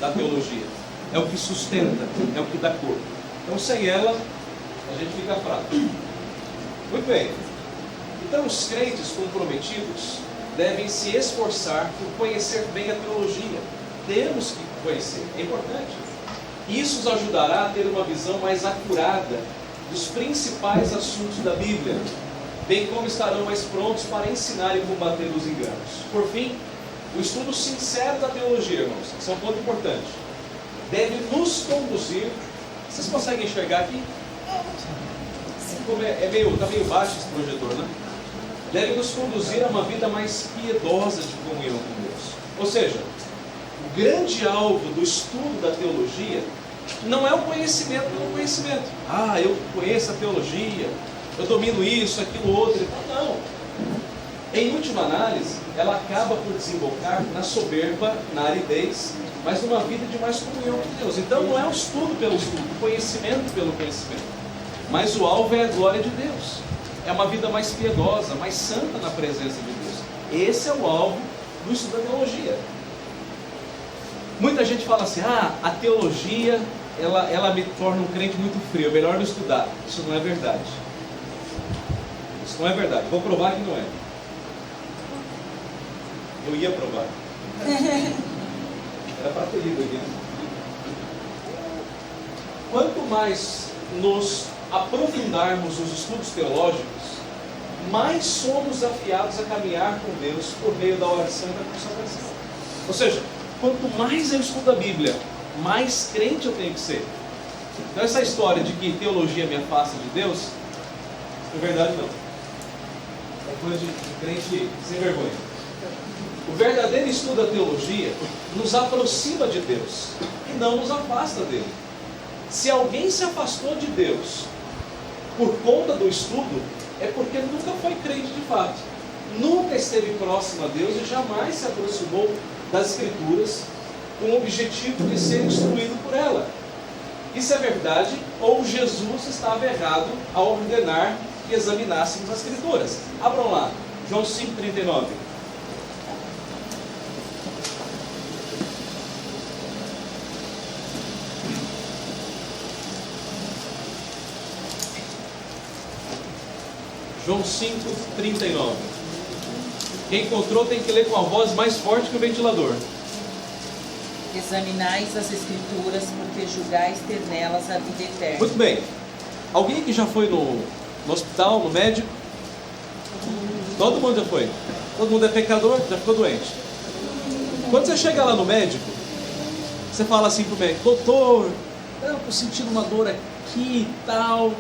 da teologia. É o que sustenta, é o que dá cor. Então, sem ela, a gente fica fraco. Muito bem. Então, os crentes comprometidos devem se esforçar por conhecer bem a teologia. Temos que conhecer, é importante. Isso nos ajudará a ter uma visão mais acurada dos principais assuntos da Bíblia, bem como estarão mais prontos para ensinar e combater os enganos. Por fim, o estudo sincero da teologia, irmãos, isso é um ponto importante, deve nos conduzir. Vocês conseguem enxergar aqui? Está meio baixo esse projetor, né? Deve nos conduzir a uma vida mais piedosa de comunhão com Deus. Ou seja, o grande alvo do estudo da teologia não é o conhecimento pelo conhecimento. Ah, eu conheço a teologia, eu domino isso, aquilo, outro. Não. Em última análise, ela acaba por desembocar na soberba, na aridez, mas numa vida de mais comunhão com Deus. Então não é o estudo pelo estudo, o conhecimento pelo conhecimento. Mas o alvo é a glória de Deus. É uma vida mais piedosa, mais santa na presença de Deus. Esse é o alvo do estudo da teologia. Muita gente fala assim, a teologia, ela me torna um crente muito frio, é melhor não estudar. Isso não é verdade. Isso não é verdade. Vou provar que não é. Eu ia provar. Era para ter lido aqui. Quanto mais nos aprofundarmos os estudos teológicos, mais somos afiados a caminhar com Deus por meio da oração e da consagração. Ou seja, quanto mais eu estudo a Bíblia, mais crente eu tenho que ser. Então essa história de que teologia me afasta de Deus, na verdade não. É coisa de crente sem vergonha. O verdadeiro estudo da teologia nos aproxima de Deus e não nos afasta dele. Se alguém se afastou de Deus por conta do estudo, é porque nunca foi crente de fato. Nunca esteve próximo a Deus e jamais se aproximou das Escrituras com o objetivo de ser instruído por ela. Isso é verdade, ou Jesus estava errado ao ordenar que examinássemos as Escrituras. Abram lá, João 5,39. João 5,39. Quem encontrou tem que ler com a voz mais forte que o ventilador. Examinais as Escrituras, porque julgais ter nelas a vida eterna. Muito bem. Alguém que já foi no hospital, no médico? Todo mundo já foi. Todo mundo é pecador, já ficou doente. Quando você chega lá no médico, você fala assim pro médico: doutor, eu estou sentindo uma dor aqui e tal.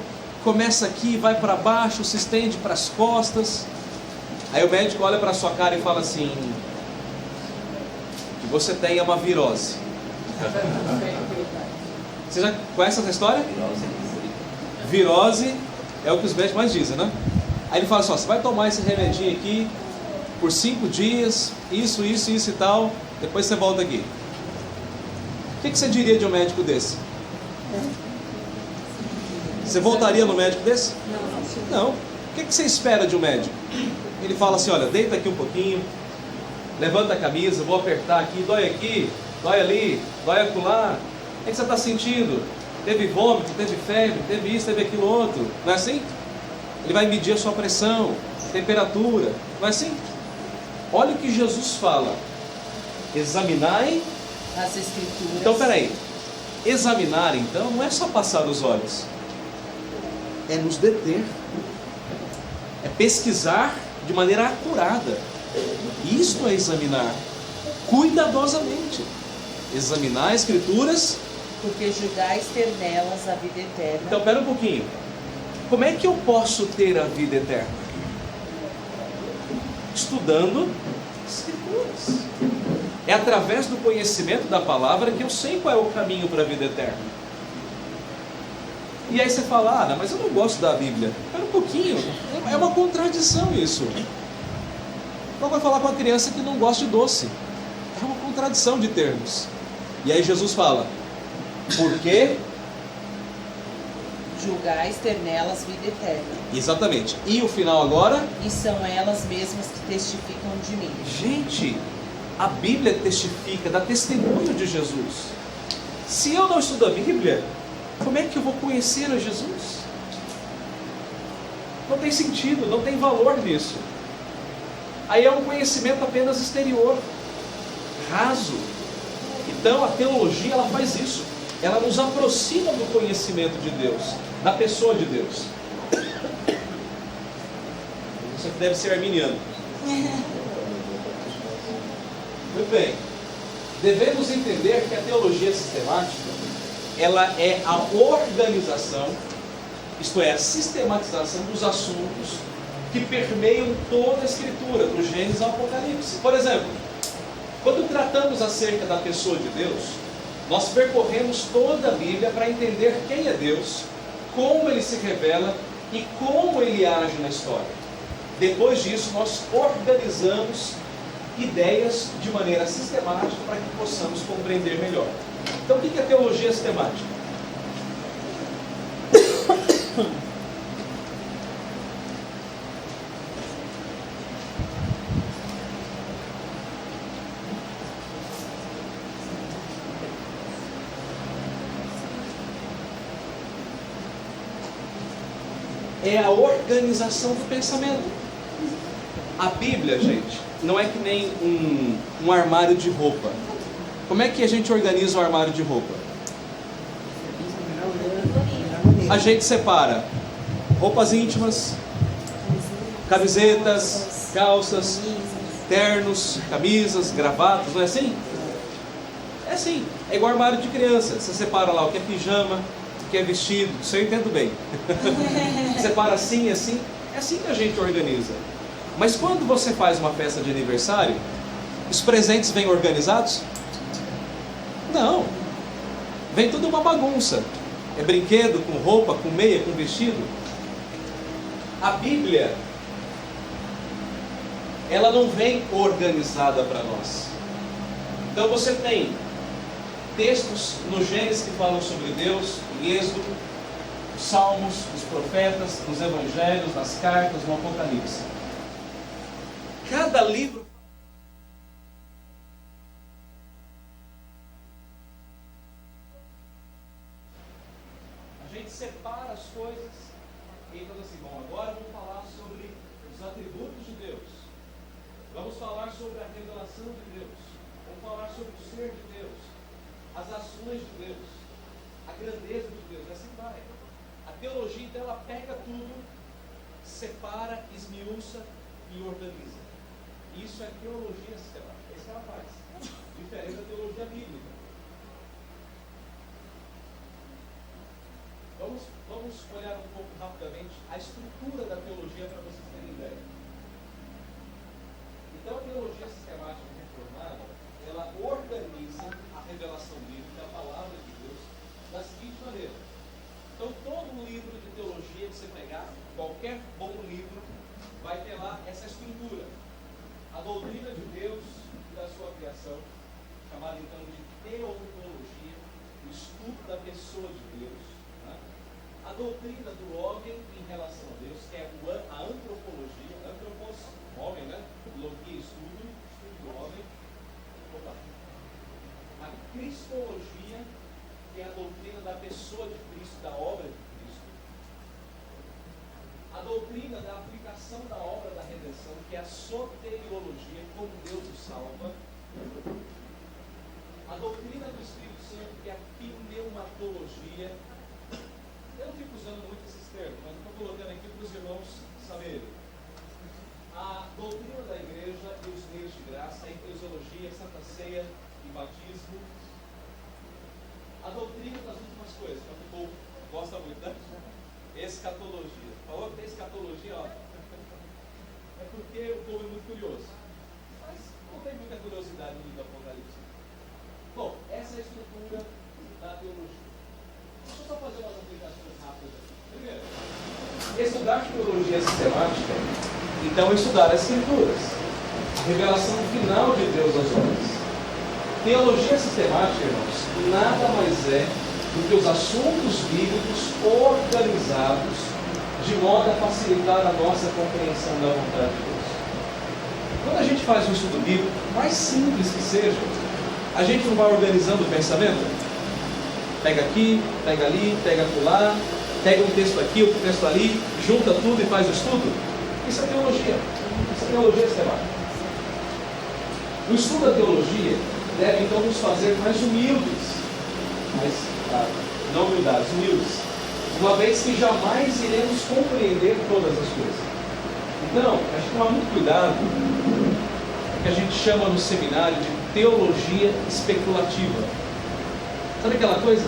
Começa aqui, vai para baixo, se estende para as costas. Aí o médico olha para a sua cara e fala assim: que você tem uma virose. Você já conhece essa história? Virose é o que os médicos mais dizem, né? Aí ele fala assim: ó, você vai tomar esse remedinho aqui por 5 dias, isso e tal, depois você volta aqui. O que você diria de um médico desse? Você voltaria no médico desse? Não. O que você espera de um médico? Ele fala assim: olha, deita aqui um pouquinho, levanta a camisa, vou apertar aqui, dói ali, dói acolá. O que você está sentindo? Teve vômito, teve febre, teve isso, teve aquilo outro. Não é assim? Ele vai medir a sua pressão, temperatura. Não é assim? Olha o que Jesus fala: examinai as Escrituras. Então, peraí. Examinar, então, não é só passar os olhos. É nos deter. É pesquisar de maneira acurada. Isto é examinar cuidadosamente. Examinar as Escrituras, porque julgais ter nelas a vida eterna. Então, pera um pouquinho. Como é que eu posso ter a vida eterna? Estudando as Escrituras. É através do conhecimento da palavra que eu sei qual é o caminho para a vida eterna. E aí você fala: mas eu não gosto da Bíblia. Espera um pouquinho. É uma contradição isso. Qual vai falar com a criança que não gosta de doce? É uma contradição de termos. E aí Jesus fala: por quê? Julgais ter nelas vida eterna. Exatamente. E o final agora? E são elas mesmas que testificam de mim. Gente, A Bíblia testifica, dá testemunho de Jesus. Se eu não estudo a Bíblia, como é que eu vou conhecer a Jesus? Não tem sentido, não tem valor nisso. Aí é um conhecimento apenas exterior, raso. Então a teologia, ela faz isso. Ela nos aproxima do conhecimento de Deus, da pessoa de Deus. Você deve ser arminiano. Muito bem. Devemos entender que a teologia sistemática, ela é a organização, isto é, a sistematização dos assuntos que permeiam toda a Escritura, do Gênesis ao Apocalipse. Por exemplo, quando tratamos acerca da pessoa de Deus, nós percorremos toda a Bíblia para entender quem é Deus, como Ele se revela e como Ele age na história. Depois disso, nós organizamos ideias de maneira sistemática para que possamos compreender melhor. Então, o que é teologia sistemática? É a organização do pensamento. A Bíblia, gente, não é que nem um armário de roupa. Como é que a gente organiza o armário de roupa? A gente separa roupas íntimas, camisetas, calças, ternos, camisas, gravatas, não é assim? É assim, é igual armário de criança. Você separa lá o que é pijama, o que é vestido, isso eu entendo bem. Separa assim e assim, é assim que a gente organiza. Mas quando você faz uma festa de aniversário, os presentes vêm organizados? Não. Vem tudo uma bagunça. É brinquedo com roupa, com meia, com vestido. A Bíblia, ela não vem organizada para nós. Então você tem textos no Gênesis que falam sobre Deus, em Êxodo, os Salmos, os profetas, nos Evangelhos, nas cartas, no Apocalipse. Cada livro a gente separa as coisas e fala assim, bom, agora vamos falar sobre os atributos de Deus. Vamos falar sobre a revelação de Deus. Vamos falar sobre o ser de Deus, as ações de Deus, a grandeza de Deus. Assim vai. A teologia, então, ela pega tudo, separa, esmiuça e organiza. Isso é teologia sistemática. É isso que ela faz. Diferente da teologia bíblica. Vamos olhar um pouco rapidamente a estrutura da teologia para vocês terem ideia. Então, a teologia sistemática reformada, ela organiza a revelação bíblica, a palavra de Deus, da seguinte maneira. Então, todo livro de teologia que você pegar, qualquer bom livro, vai ter lá essa estrutura. A doutrina de Deus e da sua criação, chamada então de teontologia, o estudo da pessoa de Deus. Né? A doutrina do homem em relação a Deus, que é a antropologia, antropos, homem, né? Logia, estudo do homem. A cristologia, que é a doutrina da pessoa de Cristo, da obra de Cristo. A doutrina da aplicação da obra da redenção, que é a soteriologia, como Deus o salva. A doutrina do Espírito Santo, que é a pneumatologia. Eu não fico usando muito esses termos, mas estou colocando aqui para os irmãos saberem. A doutrina da igreja e os meios de graça, a eclesiologia, Santa Ceia e batismo. A doutrina das últimas coisas, que o povo gosta muito, né? Escatologia. Falou que tem escatologia, ó. É porque o povo é muito curioso. Mas não tem muita curiosidade no livro do Apocalipse. Bom, essa é a estrutura da teologia. Deixa eu só fazer umas aplicações rápidas aqui. Primeiro, estudar teologia sistemática, então estudar as Escrituras. A revelação final de Deus aos homens. Teologia sistemática, irmãos, nada mais é do que os assuntos bíblicos organizados de modo a facilitar a nossa compreensão da vontade de Deus. Quando a gente faz um estudo bíblico, mais simples que seja, a gente não vai organizando o pensamento? Pega aqui, pega ali, pega acolá, pega um texto aqui, outro texto ali, junta tudo e faz o estudo? Isso é teologia. Isso é teologia sistemática. O estudo da teologia deve então nos fazer mais humildes, não humildades, humildes, uma vez que jamais iremos compreender todas as coisas. Então, a gente toma muito cuidado com o que a gente chama no seminário de teologia especulativa. Sabe aquela coisa?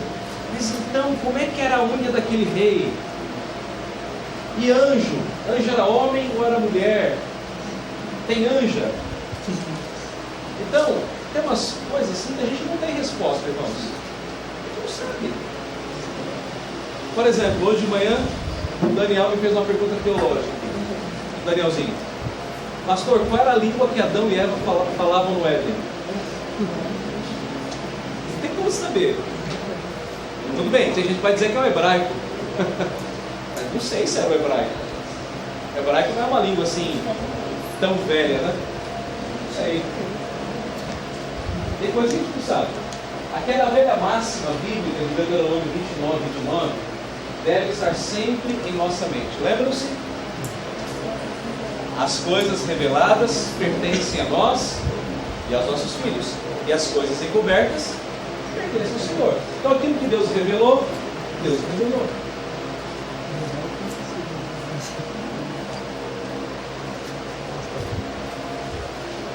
Mas então, como é que era a unha daquele rei? E anjo? Anjo era homem ou era mulher? Tem anja? Então, tem umas coisas assim que a gente não tem resposta, irmãos. A gente não sabe. Por exemplo, hoje de manhã, o Daniel me fez uma pergunta teológica. Danielzinho, pastor, qual era a língua que Adão e Eva falavam no Éden? Não tem como saber. Tudo bem, tem gente que vai dizer que é o hebraico. Mas não sei se era o hebraico. O hebraico não é uma língua assim tão velha, né? Não sei. Tem coisa que a gente não sabe. Aquela velha máxima bíblica de Deuteronômio 29, deve estar sempre em nossa mente. Lembram-se? As coisas reveladas pertencem a nós e aos nossos filhos. E as coisas encobertas pertencem ao Senhor. Então aquilo que Deus revelou, Deus revelou.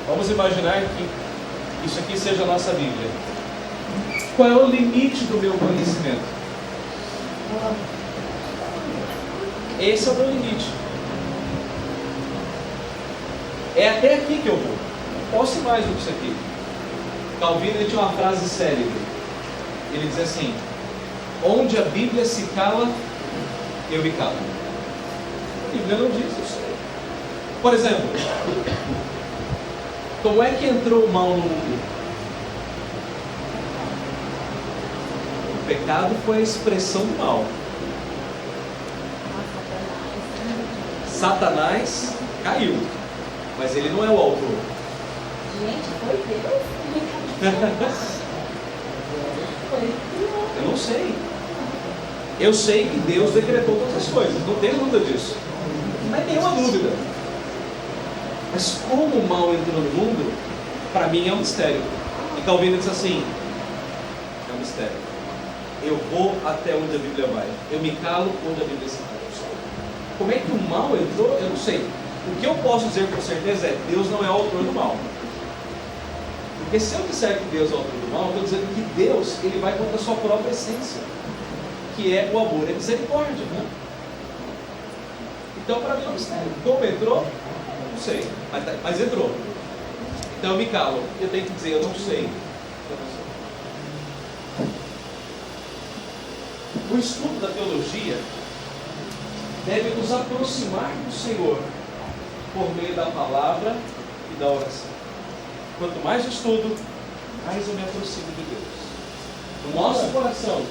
Vamos imaginar que isso aqui seja a nossa Bíblia. Qual é o limite do meu conhecimento? Esse é o meu limite. É até aqui que eu vou. Não posso ir mais do que isso aqui. Calvino, ele tinha uma frase célebre. Ele diz assim: onde a Bíblia se cala, eu me calo. A Bíblia não diz isso. Por exemplo, como é que entrou o mal no mundo? O pecado foi a expressão do mal. Satanás caiu, mas ele não é o autor. Gente, foi Deus? Eu não sei. Eu sei que Deus decretou todas as coisas, não tenho dúvida disso. Não tem nenhuma dúvida. Mas como o mal entrou no mundo, para mim é um mistério. E Calvino diz assim: é um mistério. Eu vou até onde a Bíblia vai. Eu me calo onde a Bíblia se cala. Como é que o mal entrou? Eu não sei. O que eu posso dizer com certeza é: Deus não é o autor do mal. Porque se eu disser que Deus é o autor do mal, eu estou dizendo que Deus, ele vai contra a sua própria essência, que é o amor e a misericórdia, né? Então, para mim é um mistério. Como entrou? Não sei, mas entrou. Então eu me calo. Eu tenho que dizer: eu não sei. O estudo da teologia deve nos aproximar do Senhor por meio da palavra e da oração. Quanto mais eu estudo, mais eu me aproximo de Deus. O nosso coração.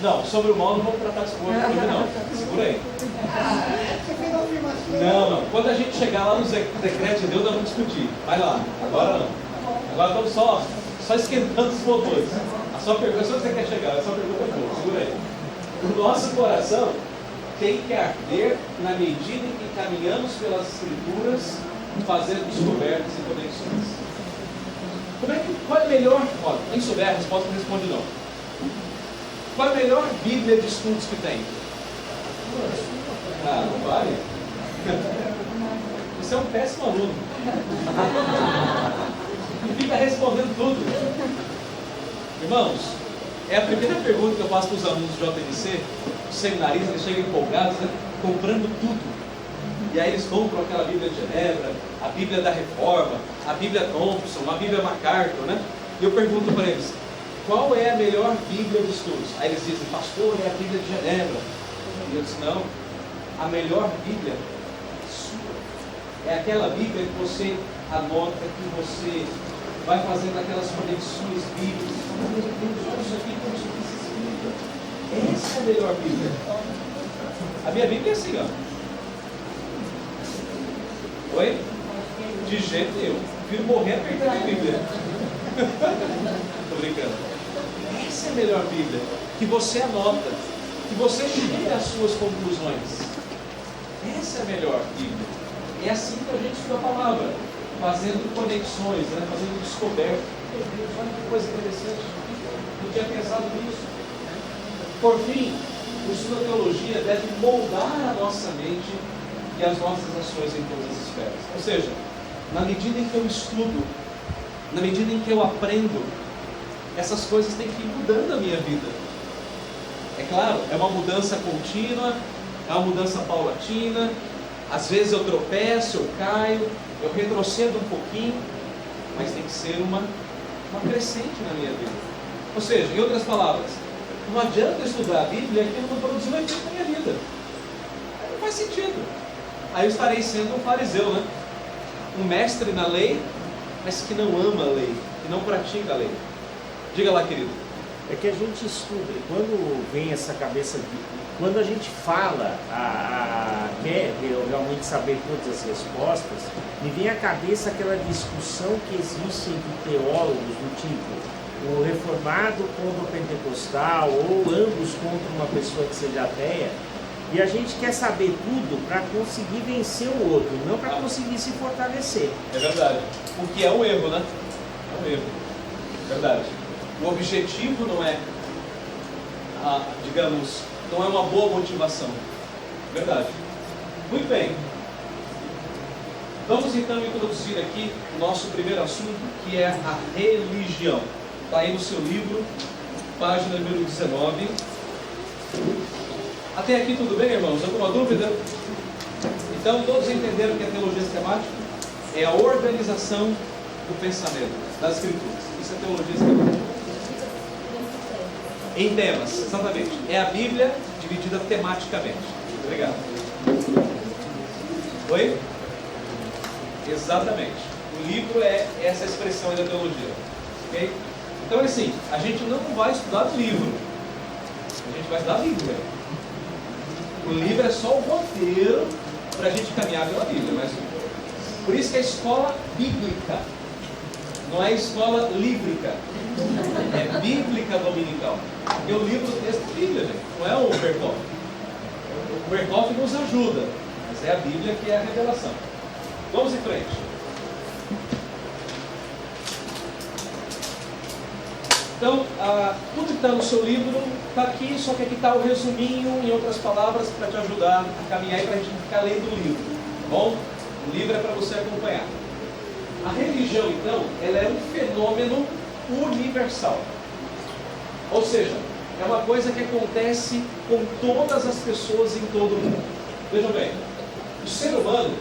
Não, sobre o mal não vou tratar isso hoje, não. Segura aí. Não. Quando a gente chegar lá nos decretos de Deus, nós vamos discutir. Vai lá. Agora não. Agora estamos só esquentando os motores. A sua pergunta, se você quer chegar, a sua pergunta é boa. Segura aí. O nosso coração tem que arder na medida em que caminhamos pelas Escrituras, fazendo descobertas e conexões. Qual é a melhor? Quem souber a resposta, não responde não. Qual é a melhor Bíblia de estudos que tem? Ah, não vale. Você é um péssimo aluno. E fica respondendo tudo. Irmãos, é a primeira pergunta que eu faço para os alunos do JNC. Os seminaristas, eles chegam empolgados, né? Comprando tudo. E aí eles compram aquela Bíblia de Genebra, a Bíblia da Reforma, a Bíblia Thompson, a Bíblia MacArthur, né? E eu pergunto para eles: qual é a melhor Bíblia de estudos? Aí eles dizem: pastor, é a Bíblia de Genebra. E eu disse: não, a melhor Bíblia é sua. É aquela Bíblia que você anota, que você vai fazendo aquelas conexões bíblicas. Isso aqui, como isso aqui se explica. Essa é a melhor Bíblia. A minha Bíblia é assim, ó. Oi? De jeito nenhum. Prefiro morrer apertando a Bíblia. Tô brincando. Essa é a melhor Bíblia. Que você anota. Que você tire as suas conclusões. Essa é a melhor Bíblia. É assim que a gente estuda a palavra. Fazendo conexões, né? Fazendo descoberta. Meu Deus, olha que coisa interessante. Não tinha pensado nisso. Por fim, o estudo da teologia deve moldar a nossa mente e as nossas ações em todas as esferas. Ou seja, na medida em que eu estudo, na medida em que eu aprendo, essas coisas têm que ir mudando a minha vida. É claro, é uma mudança contínua, é uma mudança paulatina. Às vezes eu tropeço, eu caio, eu retrocedo um pouquinho, mas tem que ser uma crescente na minha vida. Ou seja, em outras palavras, não adianta estudar a Bíblia e aquilo não produzir um efeito na minha vida. Não faz sentido. Aí eu estarei sendo um fariseu, né? Um mestre na lei, mas que não ama a lei, que não pratica a lei. Diga lá, querido. É que a gente estuda, e quando vem essa cabeça, quando a gente fala, quer realmente saber todas as respostas, me vem à cabeça aquela discussão que existe entre teólogos do tipo, o reformado contra o pentecostal, ou ambos contra uma pessoa que seja ateia, e a gente quer saber tudo para conseguir vencer o outro, não para conseguir se fortalecer. É verdade. O que é um erro, né? É um erro. Verdade. O objetivo não é, digamos, não é uma boa motivação. Verdade. Muito bem. Vamos então introduzir aqui o nosso primeiro assunto, que é a religião. Está aí no seu livro, página número 19. Até aqui tudo bem, irmãos? Alguma dúvida? Então, todos entenderam que a teologia sistemática é a organização do pensamento, das Escrituras. Isso é teologia sistemática. Em temas, exatamente. É a Bíblia dividida tematicamente. Obrigado. Oi? Exatamente. O livro é essa expressão aí da teologia. Ok? Então é assim, a gente não vai estudar o livro. A gente vai estudar a Bíblia. O livro é só o roteiro para a gente caminhar pela Bíblia. Mas por isso que é escola bíblica. Não é escola líbrica. É bíblica dominical. Porque o livro do texto é Bíblia, gente. Não é o Berkhoff. O Berkhoff nos ajuda. Mas é a Bíblia que é a revelação. Vamos em frente. Então, tudo que está no seu livro está aqui, só que aqui está o resuminho, em outras palavras, para te ajudar a caminhar e para a gente ficar lendo o livro. Tá bom? O livro é para você acompanhar. A religião, então, ela é um fenômeno universal. Ou seja, é uma coisa que acontece com todas as pessoas em todo o mundo. Vejam bem, o ser humano,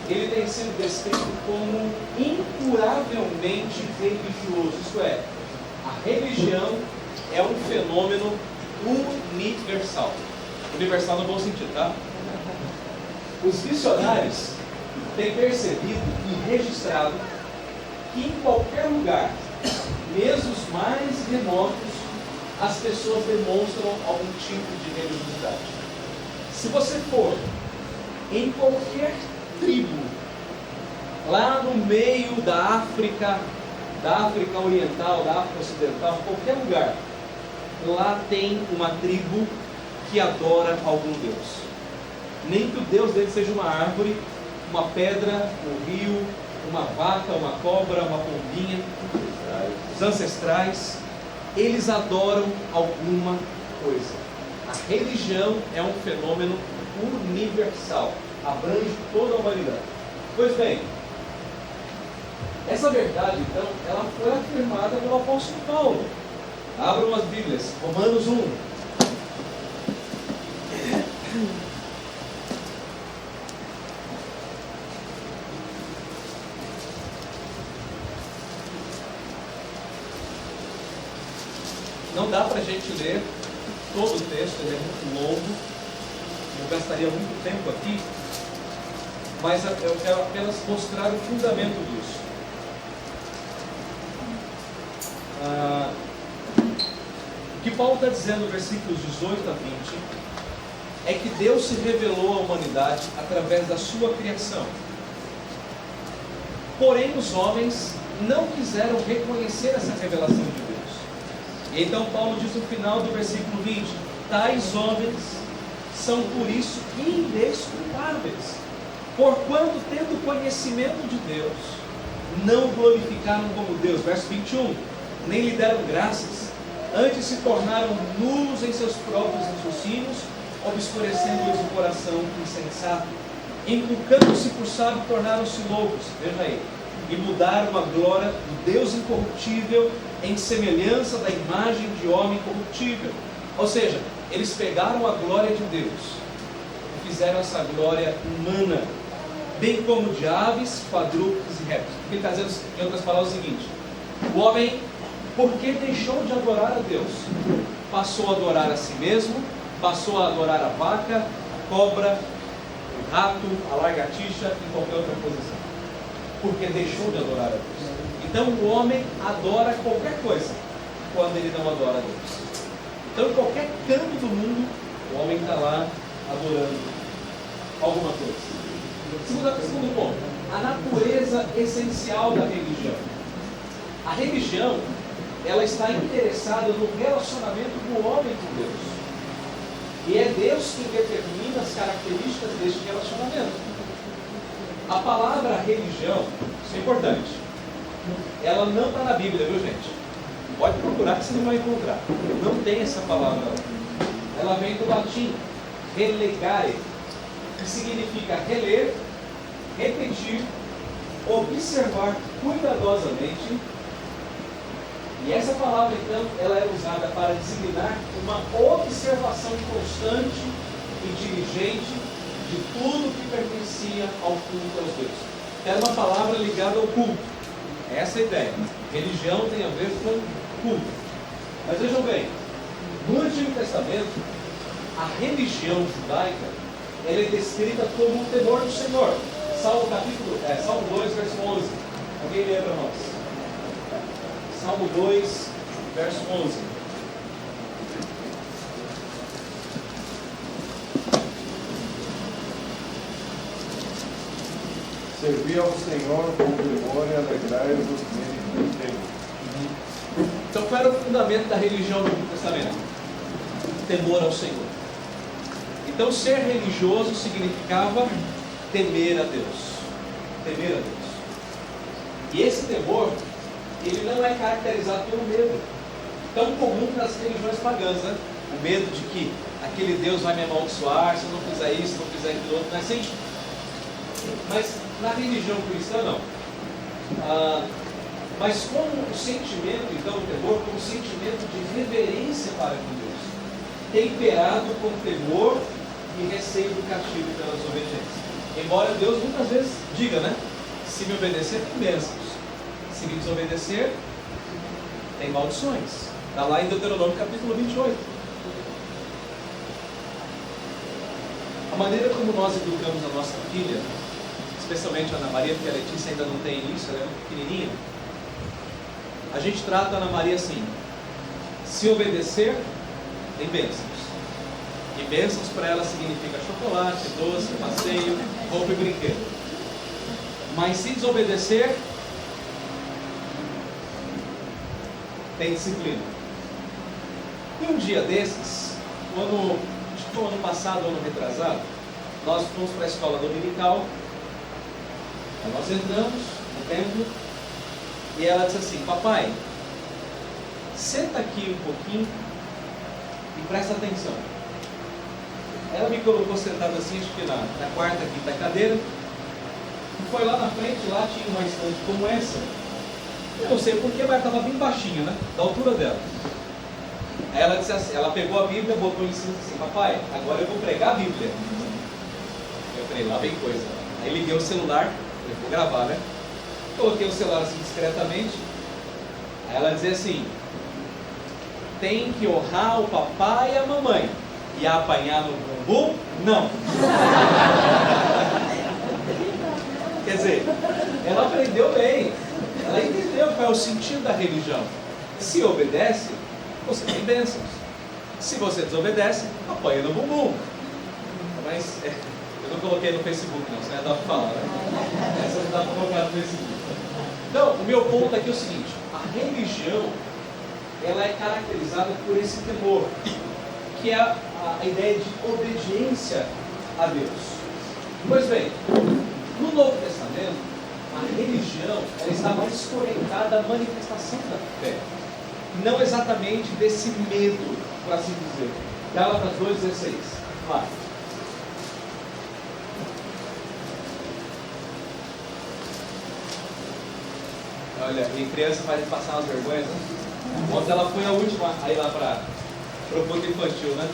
ele tem sido descrito como incuravelmente religioso. Isto é, a religião é um fenômeno universal. Universal no bom sentido, tá? Os missionários têm percebido e registrado que em qualquer lugar, mesmo os mais remotos, as pessoas demonstram algum tipo de religiosidade. Se você for em qualquer tribo, lá no meio da África Oriental, da África Ocidental, qualquer lugar, lá tem uma tribo que adora algum Deus. Nem que o Deus dele seja uma árvore, uma pedra, um rio, uma vaca, uma cobra, uma pombinha, os ancestrais, eles adoram alguma coisa. A religião é um fenômeno universal, abrange toda a humanidade. Pois bem, essa verdade, então, ela foi afirmada pelo apóstolo Paulo. Abram as Bíblias, Romanos 1. Não dá para a gente ler todo o texto, ele é muito longo, eu gastaria muito tempo aqui, mas eu quero apenas mostrar o fundamento disso. O que Paulo está dizendo no versículos 18 a 20 é que Deus se revelou à humanidade através da sua criação. Porém, os homens não quiseram reconhecer essa revelação de Deus. E então Paulo diz no final do versículo 20: tais homens são por isso indesculpáveis, porquanto, tendo conhecimento de Deus, não glorificaram como Deus. Verso 21, nem lhe deram graças, antes se tornaram nulos em seus próprios raciocínios, obscurecendo-lhes o coração insensato. Inculcando-se por sábio, tornaram-se loucos, veja aí, e mudaram a glória do Deus incorruptível em semelhança da imagem de homem corruptível. Ou seja, eles pegaram a glória de Deus e fizeram essa glória humana, bem como de aves, quadrúpedes e répteis. Porque ele está dizendo, em outras palavras, o seguinte: o homem, porque deixou de adorar a Deus, passou a adorar a si mesmo, passou a adorar a vaca, a cobra, o rato, a lagartixa e qualquer outra posição. Porque deixou de adorar a Deus. Então o homem adora qualquer coisa quando ele não adora a Deus. Então, em qualquer canto do mundo, o homem está lá adorando alguma coisa. Segundo ponto, a natureza essencial da religião. A religião, ela está interessada no relacionamento do homem com Deus. E é Deus quem determina as características deste relacionamento. A palavra religião, isso é importante, ela não está na Bíblia, viu, gente? Pode procurar que você não vai encontrar. Não tem essa palavra. Ela vem do latim relegare, que significa reler, repetir, observar cuidadosamente. E essa palavra, então, ela é usada para designar uma observação constante e diligente de tudo que pertencia ao culto aos deuses. Era uma palavra ligada ao culto. Essa é a ideia. Religião tem a ver com culto. Mas vejam bem, no Antigo Testamento, a religião judaica, ela é descrita como o temor do Senhor. Salmo 2, verso 11. Alguém lê para nós? Salmo 2, verso 11. Servi ao Senhor com temor e alegrai-vos nele com temor. Então, qual era o fundamento da religião do Antigo Testamento? Temor ao Senhor. Então, ser religioso significava temer a Deus. Temer a Deus. E esse temor, ele não é caracterizado pelo medo, tão comum nas religiões pagãs, né? O medo de que aquele Deus vai me amaldiçoar se eu não fizer isso, se eu não fizer aquilo outro, não é assim? Mas na religião cristã não. Mas como o sentimento, então, o temor, como sentimento de reverência para com Deus, temperado com temor e receio do castigo pelas obediências. Embora Deus muitas vezes diga, né? Se me obedecer, tem bênçãos. Se me desobedecer, tem maldições. Está lá em Deuteronômio capítulo 28. A maneira como nós educamos a nossa filha, especialmente a Ana Maria, porque a Letícia ainda não tem isso, ela é muito pequenininha. A gente trata a Ana Maria assim: se obedecer, tem bênçãos. E bênçãos para ela significa chocolate, doce, passeio, roupa e brinquedo. Mas se desobedecer, tem disciplina. E um dia desses, acho que foi ano passado, ano retrasado, nós fomos para a escola dominical. Aí nós entramos no templo e ela disse assim: papai, senta aqui um pouquinho e presta atenção. Ela me colocou sentado assim, acho que na quarta, quinta cadeira, e foi lá na frente, lá tinha uma estante como essa. Eu não sei porquê, mas estava bem baixinha, né? Da altura dela. Aí ela disse assim, ela pegou a Bíblia, botou em cima e disse assim: papai, agora eu vou pregar a Bíblia. Eu falei: lá vem coisa. Aí liguei o celular, eu vou gravar, né? Coloquei o celular assim discretamente. Aí ela dizia assim: tem que honrar o papai e a mamãe. E apanhar no bumbum? Não. Quer dizer, ela aprendeu bem. Ela entendeu qual é o sentido da religião. Se obedece, você tem bênçãos. Se você desobedece, apanha no bumbum. Mas eu Não coloquei no Facebook não, senão dá para falar, né? Essa não dá para colocar no Facebook. Então, o meu ponto aqui é o seguinte: a religião, ela é caracterizada por esse temor, que é a ideia de obediência a Deus. Pois bem, no Novo Testamento, a religião ela está mais conectada à manifestação da fé, não exatamente desse medo, por assim dizer. Gálatas 2,16. Vai. Olha, e criança faz passar umas vergonhas, né? Ontem ela foi a última a ir lá para o ponto infantil, né?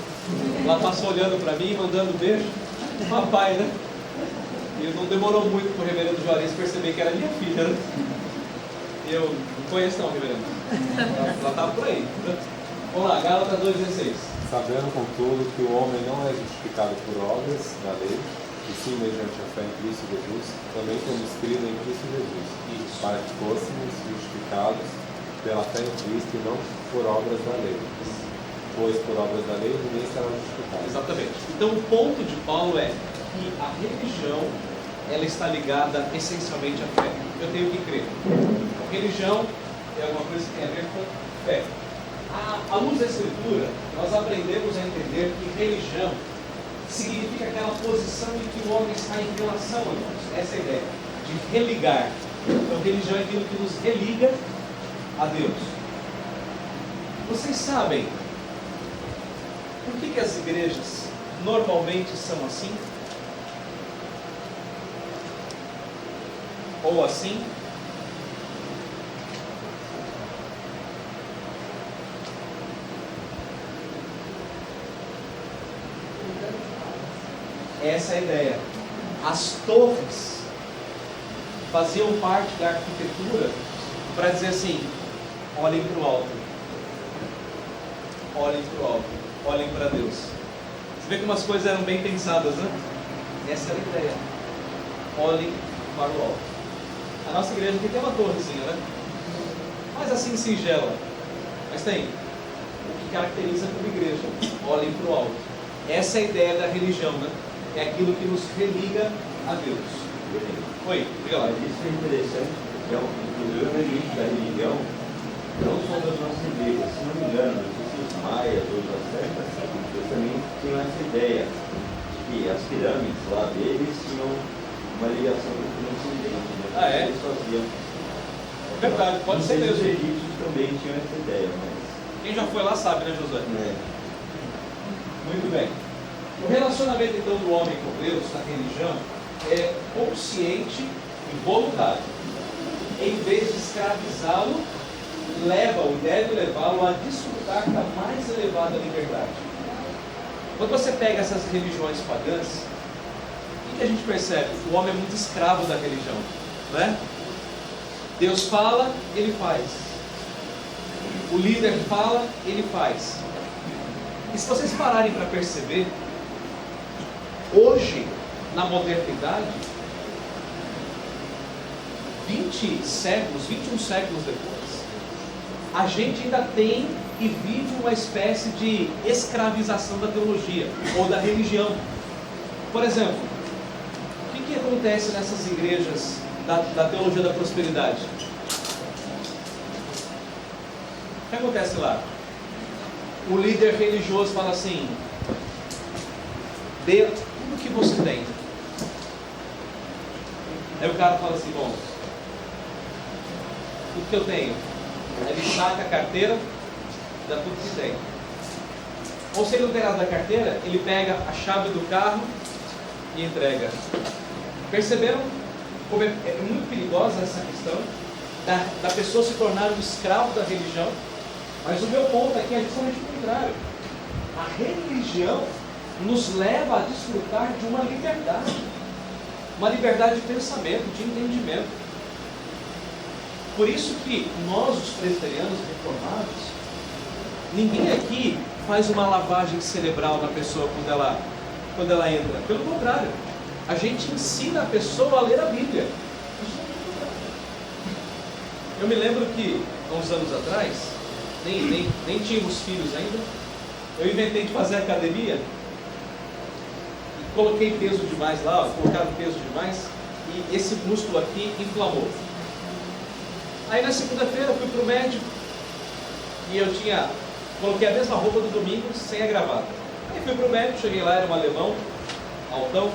Ela passou olhando para mim, mandando beijo. Papai, né? E não demorou muito para o reverendo Juarez perceber que era minha filha, né? E eu não conheço não, reverendo. Ela estava por aí. Né? Vamos lá, Gálatas 2,16. Sabendo, contudo, que o homem não é justificado por obras da lei, e sim mediante a fé em Cristo Jesus, também temos crido em Cristo Jesus, para que fôssemos justificados pela fé em Cristo e não por obras da lei. Pois por obras da lei ninguém será justificado. Exatamente. Então o ponto de Paulo é que a religião ela está ligada essencialmente à fé. Eu tenho que crer. A religião é alguma coisa que tem a ver com fé. À luz da Escritura, nós aprendemos a entender que religião significa aquela posição em que o homem está em relação a Deus. Essa é a ideia, de religar. Então, religião é aquilo que nos religa a Deus. Vocês sabem por que as igrejas normalmente são assim? Ou assim? Essa é a ideia. As torres faziam parte da arquitetura para dizer assim: olhem para o alto, olhem para o alto, olhem para Deus. Você vê como as coisas eram bem pensadas, né? Essa era a ideia. Olhem para o alto. A nossa igreja aqui tem uma torrezinha, né? Mas assim singela. Mas tem. O que caracteriza como igreja: olhem para o alto. Essa é a ideia da religião, né? É aquilo que nos religa a Deus. Oi, diga lá. Isso é interessante, porque inclusive o início da religião não são das nossas igrejas. Se não me engano, não sei se os maias ou os astecas, eles também tinham essa ideia de que as pirâmides lá deles tinham uma ligação com o Ocidente. Né? Ah, é? Eles faziam. Verdade, pode ser mesmo. Os egípcios também tinham essa ideia, mas... Quem já foi lá sabe, né, Josué? É. Muito bem. O relacionamento então do homem com Deus na religião é consciente e voluntário. Em vez de escravizá-lo, leva-o e deve levá-lo a desfrutar da mais elevada liberdade. Quando você pega essas religiões pagãs, o que a gente percebe? O homem é muito escravo da religião, não é? Deus fala, ele faz. O líder fala, ele faz. E se vocês pararem para perceber, hoje, na modernidade, 21 séculos depois, a gente ainda tem e vive uma espécie de escravização da teologia ou da religião. Por exemplo, o que acontece nessas igrejas da teologia da prosperidade? O que acontece lá? O líder religioso fala assim: dê tudo que você tem. Aí o cara fala assim: bom, tudo que eu tenho. Aí ele saca a carteira, dá tudo que tem. Ou se ele não tem nada da carteira, ele pega a chave do carro e entrega. Perceberam como é muito perigosa essa questão da pessoa se tornar um escravo da religião? Mas o meu ponto aqui é justamente o contrário. A religião nos leva a desfrutar de uma liberdade de pensamento, de entendimento. Por isso que nós, os presbiterianos reformados, ninguém aqui faz uma lavagem cerebral na pessoa quando ela entra. Pelo contrário, a gente ensina a pessoa a ler a Bíblia. Eu me lembro que, há uns anos atrás, nem tínhamos filhos ainda, eu inventei de fazer academia. coloquei peso demais lá, colocaram peso demais, e esse músculo aqui inflamou. Aí na segunda-feira eu fui para o médico, e eu coloquei a mesma roupa do domingo, sem a gravata. Aí fui para o médico, cheguei lá, era um alemão, altão.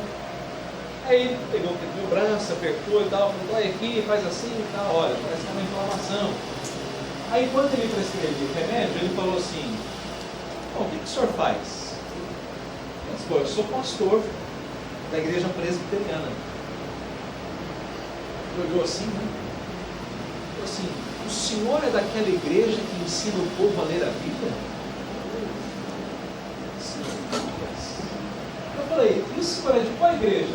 Aí ele pegou o braço, apertou e tal, falou, olha aqui, faz assim e tal, olha, parece que é uma inflamação. Aí quando ele prescreveu o remédio, ele falou assim, bom, o que o senhor faz? Ele disse, eu sou pastor da igreja presbiteriana. Ele olhou assim, né? Falou assim, o senhor é daquela igreja que ensina o povo a ler a Bíblia? Sim. Eu falei, e o senhor é de qual igreja?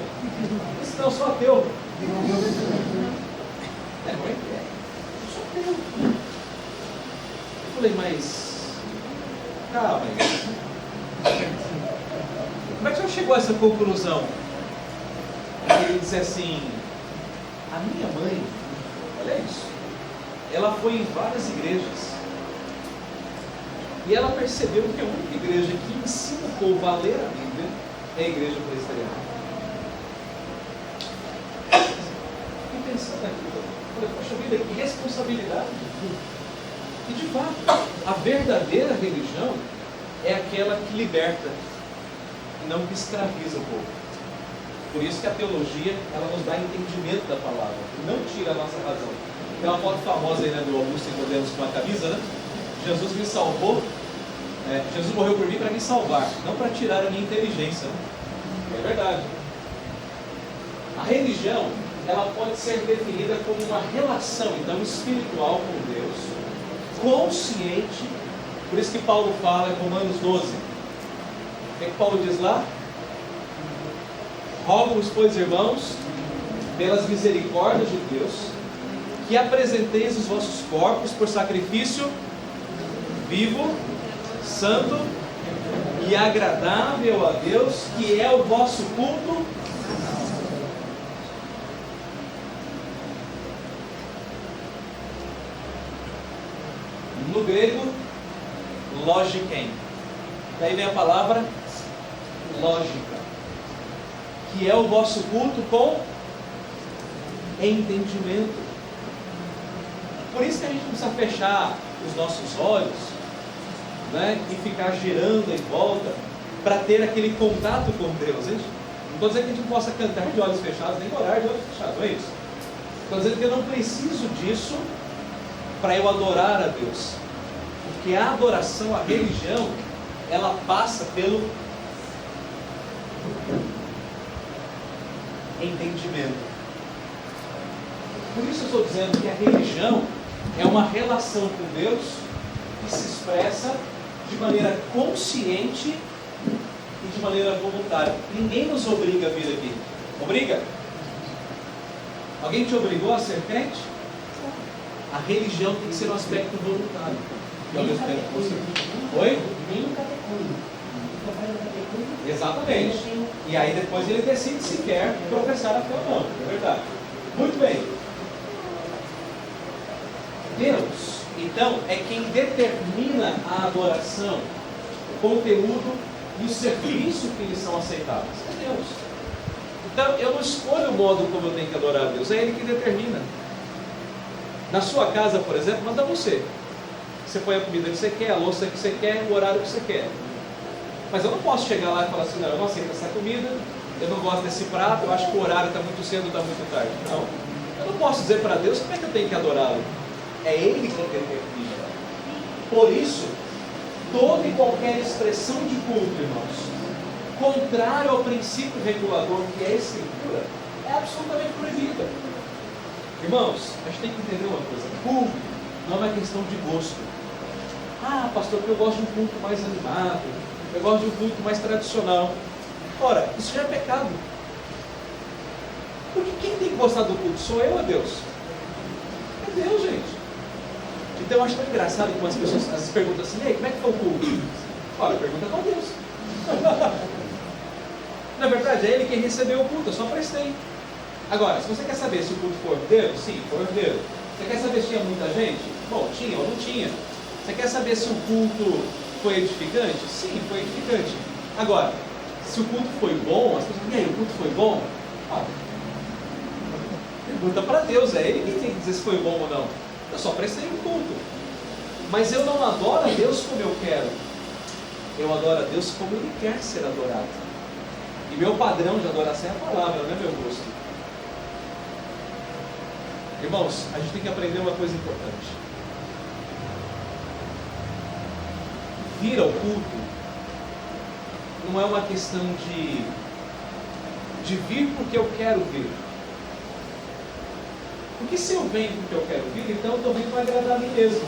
Esse não, eu sou ateu. Não é que é? Eu sou ateu. Eu falei, mas calma aí. Como é que o senhor chegou a essa conclusão? Ele disse assim, a minha mãe, olha isso, ela foi em várias igrejas e ela percebeu que a única igreja que ensina o povo a ler a Bíblia é a igreja presbiteriana. Fiquei pensando naquilo, falei, poxa vida, que responsabilidade. E de fato, a verdadeira religião é aquela que liberta e não que escraviza o povo. Por isso que a teologia, ela nos dá entendimento da palavra, não tira a nossa razão. Tem uma foto famosa aí, né, do Augusto Nicodemus com a camisa, né? Jesus me salvou, Jesus morreu por mim para me salvar, não para tirar a minha inteligência. Né? É verdade. A religião, ela pode ser definida como uma relação, então, espiritual com Deus, consciente. Por isso que Paulo fala em Romanos 12. O que Paulo diz lá? Rogo-vos, pois, irmãos, pelas misericórdias de Deus, que apresenteis os vossos corpos por sacrifício vivo, santo e agradável a Deus, que é o vosso culto. No grego, logiken. Daí vem a palavra lógica, que é o vosso culto com entendimento. Por isso que a gente não precisa fechar os nossos olhos, né, e ficar girando em volta para ter aquele contato com Deus. Não estou dizendo que a gente não possa cantar de olhos fechados, nem orar de olhos fechados, não é isso. Estou dizendo que eu não preciso disso para eu adorar a Deus. Porque a adoração, a religião, ela passa pelo entendimento. Por isso eu estou dizendo que a religião é uma relação com Deus que se expressa de maneira consciente e de maneira voluntária. Ninguém nos obriga a vir aqui. Obriga? Alguém te obrigou a ser crente? A religião tem que ser um aspecto voluntário. Oi? Nem no catecúmeno. Exatamente. E aí depois ele decide se quer professar a fé ou não. É verdade. Muito bem. Deus, então, é quem determina a adoração, o conteúdo e o serviço que lhes são aceitáveis. É Deus. Então, eu não escolho o modo como eu tenho que adorar a Deus. É Ele que determina. Na sua casa, por exemplo, manda você. Você põe a comida que você quer, a louça que você quer, o horário que você quer. Mas eu não posso chegar lá e falar assim, não, eu não aceito essa comida, eu não gosto desse prato, eu acho que o horário está muito cedo, está muito tarde. Não. Eu não posso dizer para Deus como é que eu tenho que adorá-lo. É Ele que determina. Por isso, toda e qualquer expressão de culto, irmãos, contrário ao princípio regulador que é a Escritura, é absolutamente proibida. Irmãos, a gente tem que entender uma coisa. Culto não é uma questão de gosto. Ah, pastor, eu gosto de um culto mais animado, eu gosto de um culto mais tradicional. Ora, isso já é pecado. Porque quem tem que gostar do culto? Sou eu ou Deus? É Deus, gente. Então eu acho tão engraçado que as pessoas às vezes perguntam assim, ei, como é que foi o culto? Olha, pergunta para Deus. Na verdade, é Ele quem recebeu o culto, eu só prestei. Agora, se você quer saber se o culto foi ordeiro, sim, foi ordeiro. Você quer saber se tinha muita gente? Bom, tinha ou não tinha. Você quer saber se o culto foi edificante? Sim, foi edificante. Agora, Se o culto foi bom, as pessoas, e aí, o culto foi bom? Ah, pergunta para Deus, é Ele quem tem que dizer se foi bom ou não. Eu só prestei um culto. Mas eu não adoro a Deus como eu quero. Eu adoro a Deus como Ele quer ser adorado. E meu padrão de adoração é a palavra, não é meu gosto. Irmãos, a gente tem que aprender uma coisa importante. Vir ao culto não é uma questão de vir porque eu quero vir. Porque se eu venho porque eu quero vir, então eu estou vindo para agradar a mim mesmo.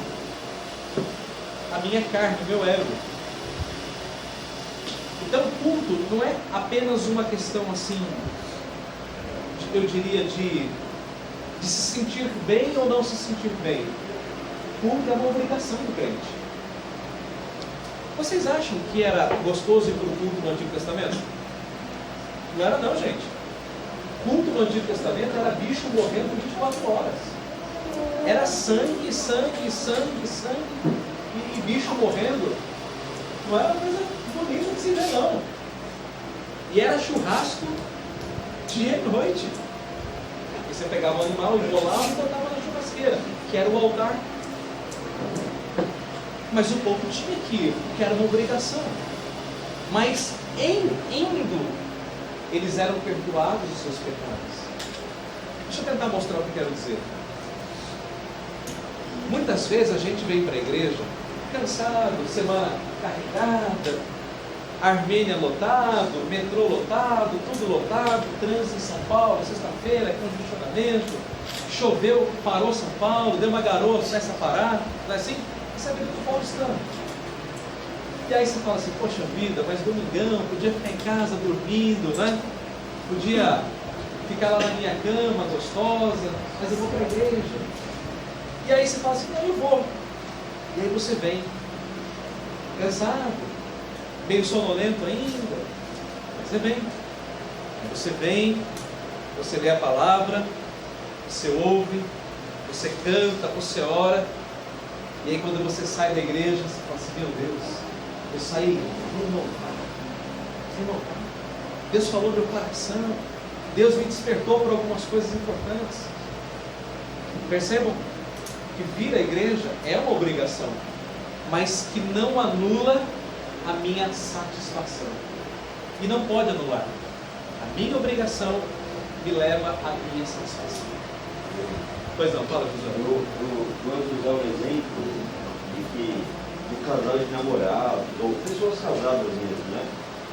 A minha carne, o meu ego. Então o culto não é apenas uma questão assim, eu diria, de se sentir bem ou não se sentir bem. O culto é uma obrigação do crente. Vocês acham que era gostoso ir para o culto no Antigo Testamento? Não era não, gente. Culto no Antigo Testamento era bicho morrendo 24 horas. Era sangue, sangue, sangue, sangue e bicho morrendo. Não era coisa bonita de se ver, não. E era churrasco dia e noite. E você pegava o animal, enrolava e botava na churrasqueira, que era o altar. Mas o povo tinha que ir, porque era uma obrigação. Mas em indo, eles eram perdoados dos seus pecados. Deixa eu tentar mostrar o que quero dizer. Muitas vezes a gente vem para a igreja cansado, semana carregada, Armênia lotado, metrô lotado, tudo lotado, trânsito em São Paulo, sexta-feira, congestionamento, choveu, parou São Paulo, deu uma garoa, começa a parar, não é assim? Isso é vida do paulistano. E aí você fala assim, poxa vida, mas domingão, podia ficar em casa dormindo, né? Podia ficar lá na minha cama, gostosa, mas eu vou para a igreja. E aí você fala assim, não, eu vou. E aí você vem, cansado, meio sonolento ainda, mas você vem. Você vem, você lê a palavra, você ouve, você canta, você ora. E aí quando você sai da igreja, você fala assim, meu Deus, eu saí renovado. Deus falou no meu coração, Deus me despertou para algumas coisas importantes. Percebam que vir à igreja é uma obrigação, mas que não anula a minha satisfação. E não pode anular. A minha obrigação me leva à minha satisfação. Pois não, fala, professor. Eu gosto de usar um exemplo de casal de namorados, ou pessoas casadas mesmo, né?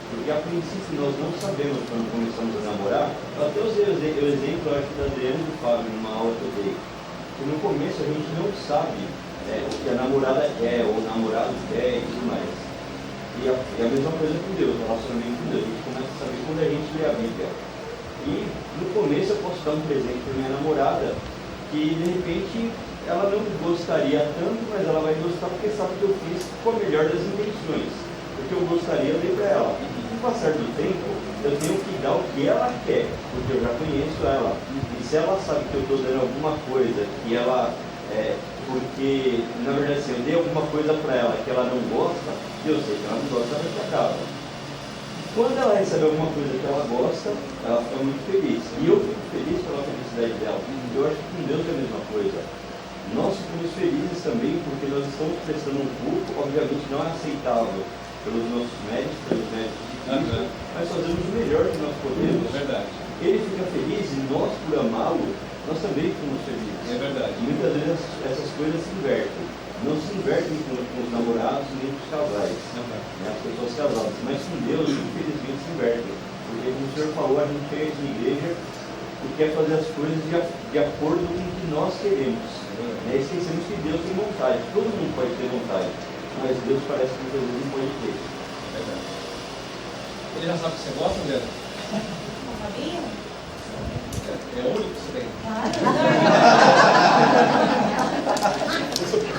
Porque a princípio nós não sabemos quando começamos a namorar. Eu até usei o exemplo, eu acho, da Adriana e do Fábio, numa aula que eu dei. Que no começo a gente não sabe o que a namorada quer, ou o namorado quer e tudo mais. E a mesma coisa com Deus, o relacionamento com Deus. A gente começa a saber quando a gente lê a Bíblia. E no começo eu posso dar um presente para minha namorada, que de repente ela não gostaria tanto, mas ela vai gostar porque sabe que eu fiz com a melhor das intenções. Porque eu gostaria, eu dei para ela. E com o passar do tempo, eu tenho que dar o que ela quer, porque eu já conheço ela. E se ela sabe que eu estou dando alguma coisa que ela... porque, na verdade, assim, eu dei alguma coisa para ela que ela não gosta, e eu sei que ela não gosta, ela vai ficar brava. Quando ela recebe alguma coisa que ela gosta, ela fica muito feliz. E eu fico feliz pela felicidade dela. Eu acho que com Deus é a mesma coisa. Nós ficamos felizes também porque nós estamos prestando um culto, obviamente não é aceitável pelos nossos médicos, pelos médicos de Cristo, mas fazemos o melhor que nós podemos. É verdade. Ele fica feliz e nós, por amá-lo, nós também ficamos felizes. É verdade. E muitas vezes essas coisas se invertem. Não se invertem com os namorados nem com os casais, né, as pessoas casadas. Mas com Deus, infelizmente, se invertem. Porque, como o Senhor falou, a gente chega aqui na igreja e quer fazer as coisas de acordo com o que nós queremos. Né? Esquecemos que Deus tem vontade. Todo mundo pode ter vontade. Mas Deus parece que muitas vezes não pode ter. É verdade. Ele já sabe que você gosta, André? É o único que você tem.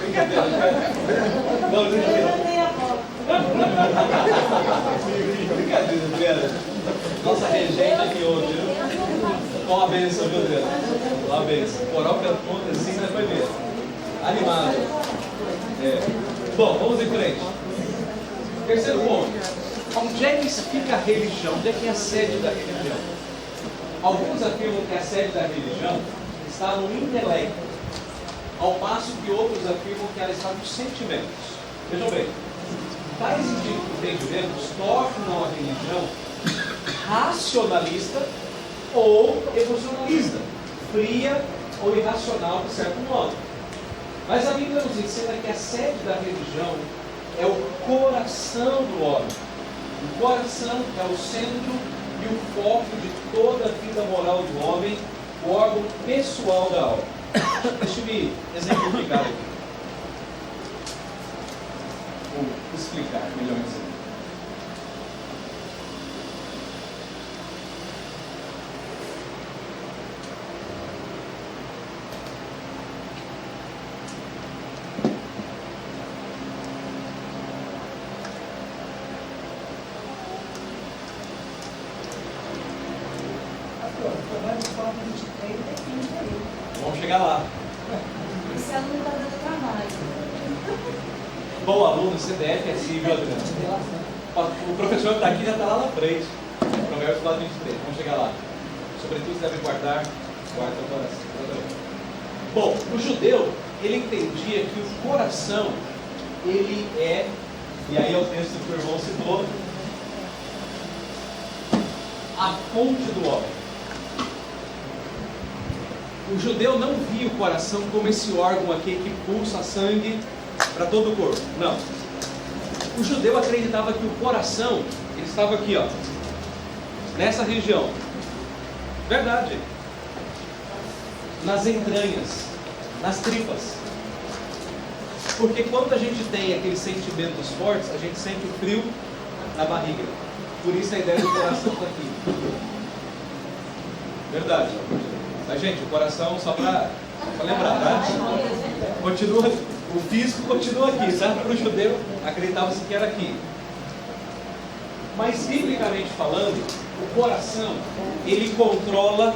Brincadeira, não, brincadeira, Adriana. Nossa regente aqui hoje, viu? Com a benção, viu, Adriana? Com a benção. Coral cantando assim, você vai ver. Animado. Bom, vamos em frente. Terceiro ponto. Onde é que fica a religião? Onde é que é a sede da religião? Alguns afirmam que a sede da religião está no intelecto, ao passo que outros afirmam que ela está nos sentimentos. Vejam bem, tais entendimentos tornam a religião racionalista ou emocionalista, fria ou irracional, de certo modo. Mas a Bíblia nos ensina que a sede da religião é o coração do homem. O coração é o centro e o foco de toda a vida moral do homem, o órgão pessoal da alma. Deixa-me exemplificar aqui. Ou explicar, melhor dizendo. Vamos chegar lá. Esse aluno está dando trabalho. Bom aluno, CDF é assim, viu, Adriano? O professor que está aqui já está lá na frente. Provérbios 4:23. Vamos chegar lá. Sobretudo você deve guarda o coração. Bom, o judeu, ele entendia que o coração, ele é, e aí é o texto que o irmão citou, a fonte do homem. O judeu não via o coração como esse órgão aqui que pulsa sangue para todo o corpo. Não. O judeu acreditava que o coração, ele estava aqui, ó, nessa região. Verdade. Nas entranhas, nas tripas. Porque quando a gente tem aqueles sentimentos fortes, a gente sente o frio na barriga. Por isso a ideia do coração está aqui. Verdade. Mas, gente, o coração, só para lembrar, tá? Continua, o físico continua aqui, certo? Para o judeu, acreditava-se que era aqui. Mas, biblicamente falando, o coração, ele controla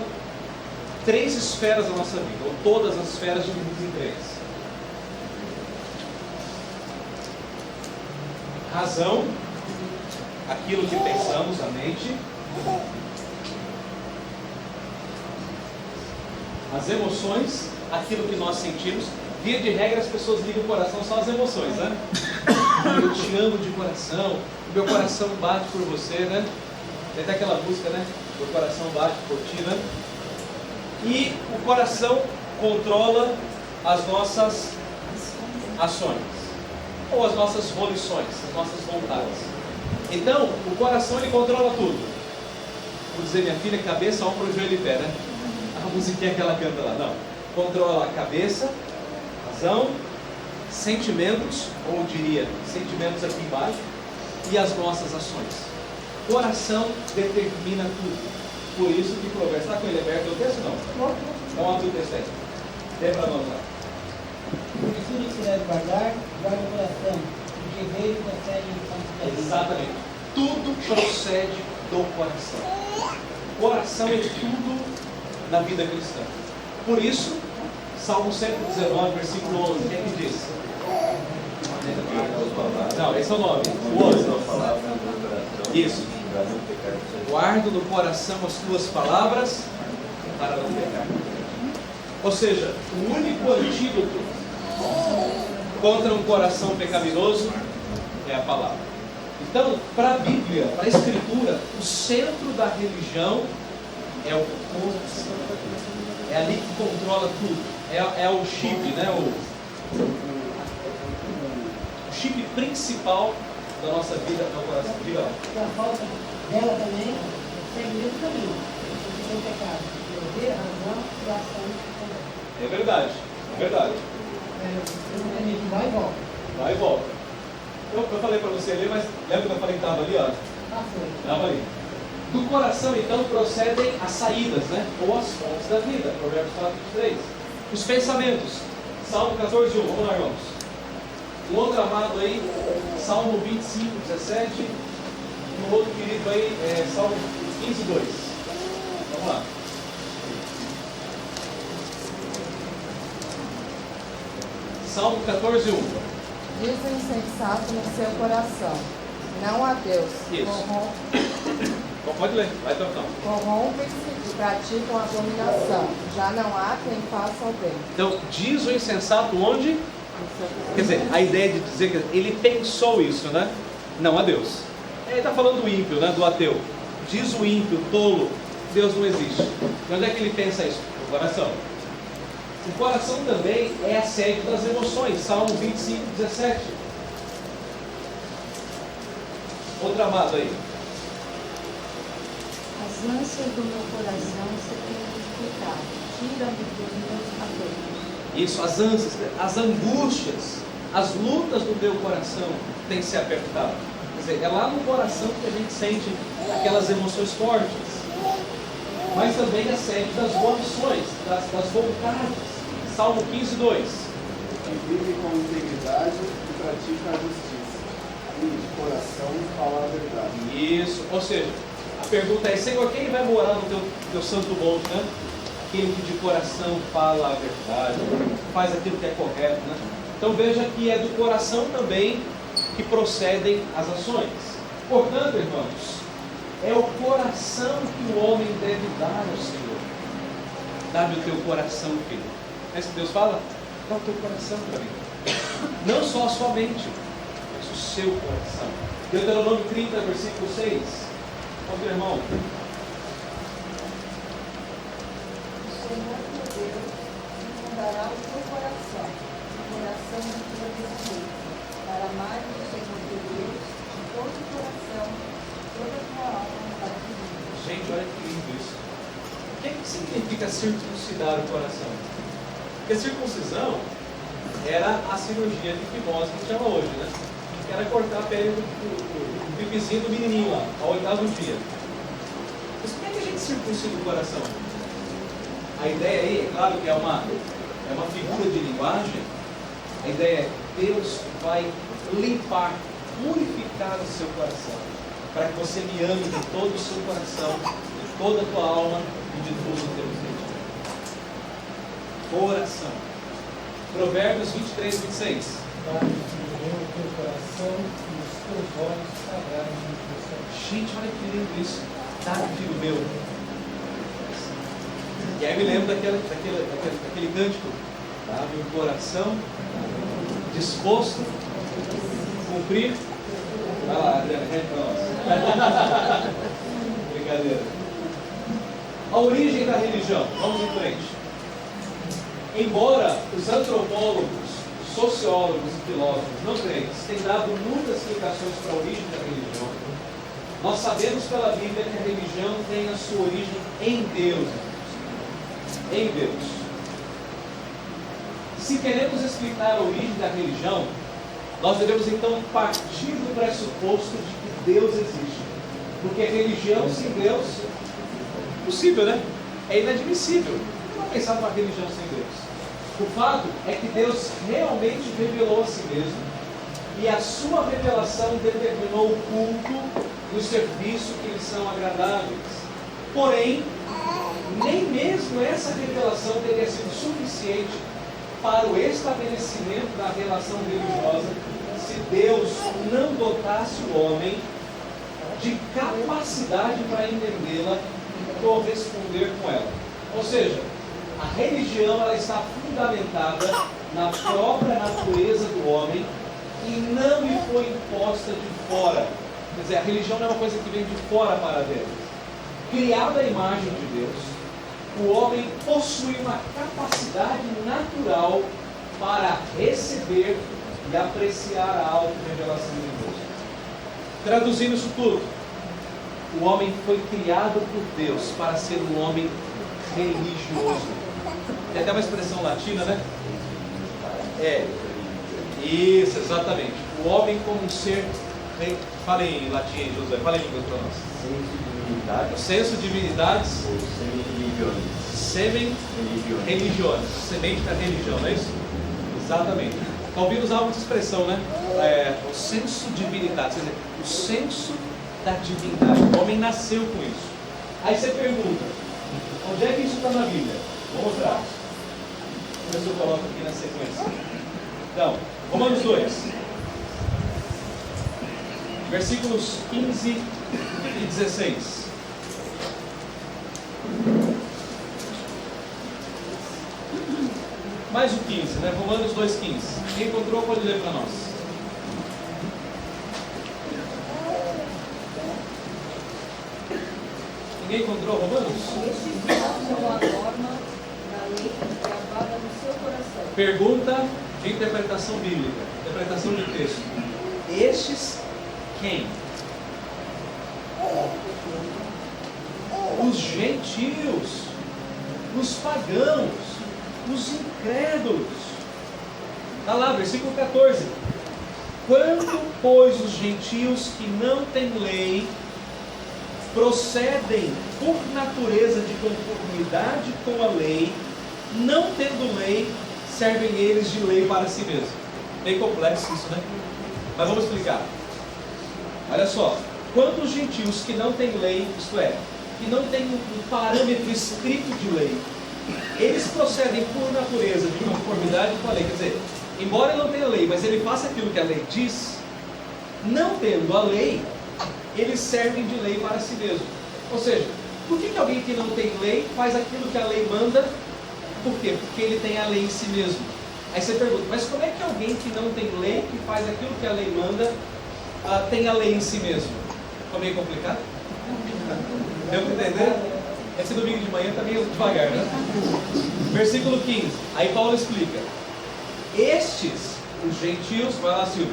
3 esferas da nossa vida, ou todas as esferas divididas em 3. Razão, aquilo que pensamos, a mente. As emoções, aquilo que nós sentimos. Via de regra, as pessoas ligam o coração só às emoções, né? Eu te amo de coração, meu coração bate por você, né? Tem até aquela música, né? Meu coração bate por ti, né? E o coração controla as nossas ações, ou as nossas volições, as nossas vontades. Então, o coração, ele controla tudo. Vou dizer, minha filha, cabeça, ombro, joelho e pé, né? A musiquinha que ela canta lá, não. Controla a cabeça, razão, sentimentos, ou eu diria, sentimentos aqui embaixo, e as nossas ações. Coração determina tudo. Por isso que Provérbios, está com ele aberto o texto? Não. Então, abre o texto aí. Dê para nós lá. Porque tudo que se deve guardar, guarda o coração, porque veio procede do santo. Exatamente. Tudo procede do coração. Coração é tudo na vida cristã. Por isso, Salmo 119, versículo 11, o que é que diz? Não, esse é o 9. O 11. Isso. Guardo no coração as tuas palavras para não pecar. Ou seja, o único antídoto contra um coração pecaminoso é a palavra. Então, para a Bíblia, para a Escritura, o centro da religião é o coração. É ali que controla tudo. É o chip, né? O chip principal da nossa vida é o coração. Diga lá. E a falta dela também segue o mesmo caminho. Porque tem pecado. Teoria, razão e ação. É verdade. É verdade. Vai e volta. Vai e volta. Eu falei para você ali, mas lembra que eu falei que estava ali, ó? Estava ali. Do coração, então, procedem as saídas, né? Ou as fontes da vida. Provérbios 4:23. Os pensamentos. Salmo 14:1. Vamos lá, irmãos. Um outro amado aí, Salmo 25:17. E um outro querido aí, Salmo 15:2. Vamos lá. Salmo 14:1. Diz o insensato no seu coração: não a Deus. Isso. Bom, pode ler, vai então. Corrompem-se e praticam abominação. Já não há quem faça o bem. Então, diz o insensato onde? Quer dizer, a ideia de dizer que ele pensou isso, né? Não a Deus. Ele está falando do ímpio, né? Do ateu. Diz o ímpio, tolo, Deus não existe. E onde é que ele pensa isso? No coração. O coração também é a sede das emoções. Salmo 25, 17. Outro amado aí. As ânsias do meu coração se têm multiplicado. Tira-me dos meus apegos. Isso, as ânsias, as angústias, as lutas do teu coração têm se apertado. Quer dizer, é lá no coração que a gente sente aquelas emoções fortes. Mas também a sede das ambições, das vontades. Salmo 15, 2. Que vive com integridade e pratica a justiça. E de coração fala a verdade. Isso, ou seja, a pergunta é, Senhor, quem vai morar no teu santo monte, né? Aquele que de coração fala a verdade, faz aquilo que é correto, né? Então veja que é do coração também que procedem as ações. Portanto, irmãos, é o coração que o homem deve dar ao Senhor. Dá-me o teu coração, filho. É isso que Deus fala? Dá o teu coração para mim. Não só a sua mente, mas o seu coração. Deuteronômio 30, versículo 6. Outro irmão. O Senhor teu Deus infundará o teu coração, o coração de tua desculpa, para amar o Senhor teu Deus de todo o coração, toda a tua alma, para que Gente, olha que lindo isso. O que significa circuncidar o coração? Porque a circuncisão era a cirurgia de fimose que chama hoje, né? Que era cortar a pele do pipizinho do menininho lá, ao 8º dia. Mas como é que a gente circuncida o coração? A ideia aí, é claro que é uma figura de linguagem. A ideia é Deus vai limpar, purificar o seu coração, para que você me ame de todo o seu coração, de toda a tua alma e de todo o teu ser. Coração. Provérbios 23, 26. Dá-me o teu coração e os teus olhos sagrados no teu coração. Gente, olha que lindo isso. Dá-me, filho meu. E aí me lembro daquele cântico. Dá-me o coração disposto a cumprir. Vai lá, Adriana, rende para nós. Brincadeira. A origem da religião. Vamos em frente. Embora os antropólogos, sociólogos e filósofos não crentes tenham dado muitas explicações para a origem da religião, nós sabemos pela Bíblia que a religião tem a sua origem em Deus. Em Deus. Se queremos explicar a origem da religião, nós devemos então partir do pressuposto de que Deus existe. Porque a religião sem Deus é impossível, né? É inadmissível. Não pensar numa religião sem Deus. O fato é que Deus realmente revelou a si mesmo e a sua revelação determinou o culto e o serviço que lhe são agradáveis. Porém, nem mesmo essa revelação teria sido suficiente para o estabelecimento da relação religiosa se Deus não dotasse o homem de capacidade para entendê-la e corresponder com ela. Ou seja, a religião ela está fundamentada na própria natureza do homem e não lhe foi imposta de fora. Quer dizer, a religião não é uma coisa que vem de fora para dentro. Criada à imagem de Deus, o homem possui uma capacidade natural para receber e apreciar a auto-revelação de Deus. Traduzindo isso tudo, o homem foi criado por Deus para ser um homem religioso. Tem até uma expressão latina, né? Isso, exatamente. O homem como um ser... Fala em latim, José. Fala em língua para nós. Senso-divinidades. Senso-divinidades. Ou semi-religiones. Semi-religiones. Semente da religião, não é isso? Exatamente. Calvino usava essa expressão, né? O senso-divinidades. Quer dizer, o senso da divindade. O homem nasceu com isso. Aí você pergunta, onde é que isso está na Bíblia? Vou mostrar. Vou ver se eu coloco aqui na sequência. Então, Romanos 2. versículos 15 e 16. Mais o 15, né? Romanos 2,15. Quem encontrou pode ler para nós. Ninguém encontrou Romanos? Estes são a norma da lei gravada no seu coração. Pergunta de interpretação bíblica, interpretação de texto. Estes quem? Os gentios, os pagãos, os incrédulos. Está lá, versículo 14. Quando, pois, os gentios que não têm lei procedem por natureza de conformidade com a lei, não tendo lei, servem eles de lei para si mesmos. Bem complexo isso, né? Mas vamos explicar. Olha só. Quando os gentios que não têm lei, isto é, que não têm um parâmetro escrito de lei, eles procedem por natureza de conformidade com a lei. Quer dizer, embora ele não tenha lei, mas ele faça aquilo que a lei diz, não tendo a lei, eles servem de lei para si mesmo. Ou seja, por que alguém que não tem lei faz aquilo que a lei manda? Por quê? Porque ele tem a lei em si mesmo. Aí você pergunta, mas como é que alguém que não tem lei, que faz aquilo que a lei manda, tem a lei em si mesmo? Ficou meio complicado? Deu para entender? Esse domingo de manhã está meio devagar, né? Versículo 15. Aí Paulo explica. Estes, os gentios, vai lá, Silvia.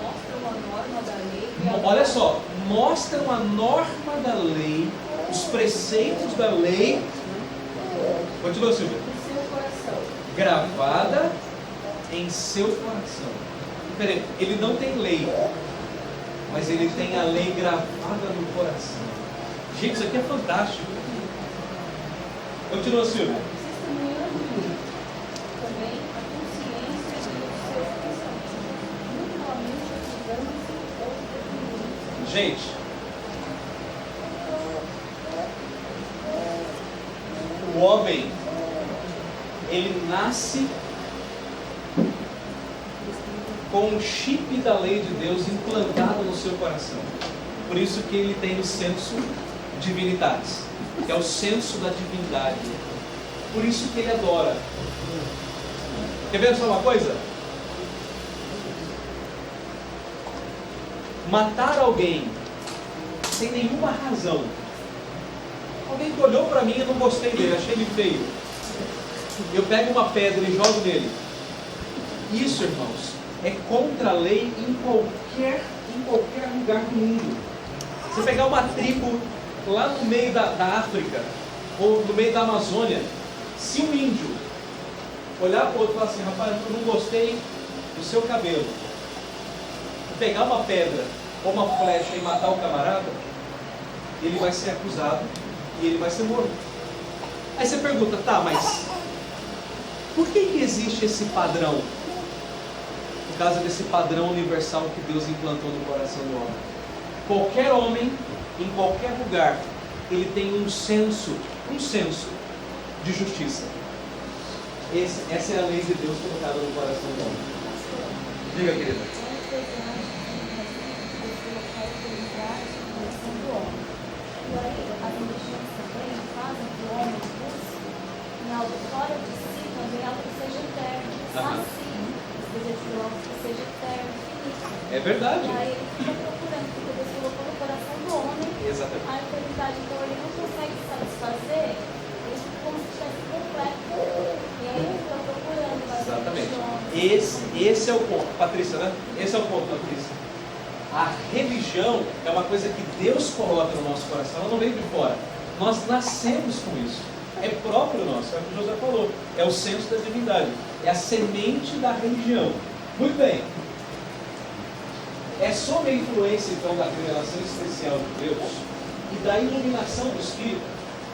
Mostram a norma da lei. Olha só, mostram a norma da lei, os preceitos da lei. Continua, Silvia. No seu coração. Gravada em seu coração. Peraí, ele não tem lei, mas ele tem a lei gravada no coração. Gente, isso aqui é fantástico. Continua, Silvia. Também a consciência dos seus pensamentos, mutuamente ajudando-se ou definindo. Gente, o homem, ele nasce com um chip da lei de Deus implantado no seu coração. Por isso que ele tem o senso divinitatis, que é o senso da divindade. Por isso que ele adora. Quer ver só uma coisa? Matar alguém sem nenhuma razão. Alguém que olhou para mim e eu não gostei dele, achei ele feio. Eu pego uma pedra e jogo nele. Isso, irmãos, é contra a lei em qualquer lugar do mundo. Você pegar uma tribo lá no meio da África, ou no meio da Amazônia, se um índio olhar para o outro e falar assim, rapaz, eu não gostei do seu cabelo, pegar uma pedra ou uma flecha e matar o camarada, ele vai ser acusado e ele vai ser morto. Aí você pergunta, tá, mas por que existe esse padrão? Por causa desse padrão universal que Deus implantou no coração do homem. Qualquer homem, em qualquer lugar, ele tem um senso de justiça. Essa é a lei de Deus colocada no coração do homem. Diga, querida. Fora de si também algo que seja eterno, sacio, desejo algo que seja eterno, finito. É verdade. E aí ele fica procurando, porque Deus colocou no coração do homem a eternidade, então ele não consegue satisfazer, ele fica como se estivesse completo. E aí ele fica procurando. Exatamente. Esse é o ponto, Patrícia, né? Esse é o ponto, Patrícia. A religião é uma coisa que Deus coloca no nosso coração, ela não veio de fora. Nós nascemos com isso. É próprio nosso, é o que o José falou. É o senso da divindade. É a semente da religião. Muito bem. É sob a influência, então, da revelação especial de Deus e da iluminação do Espírito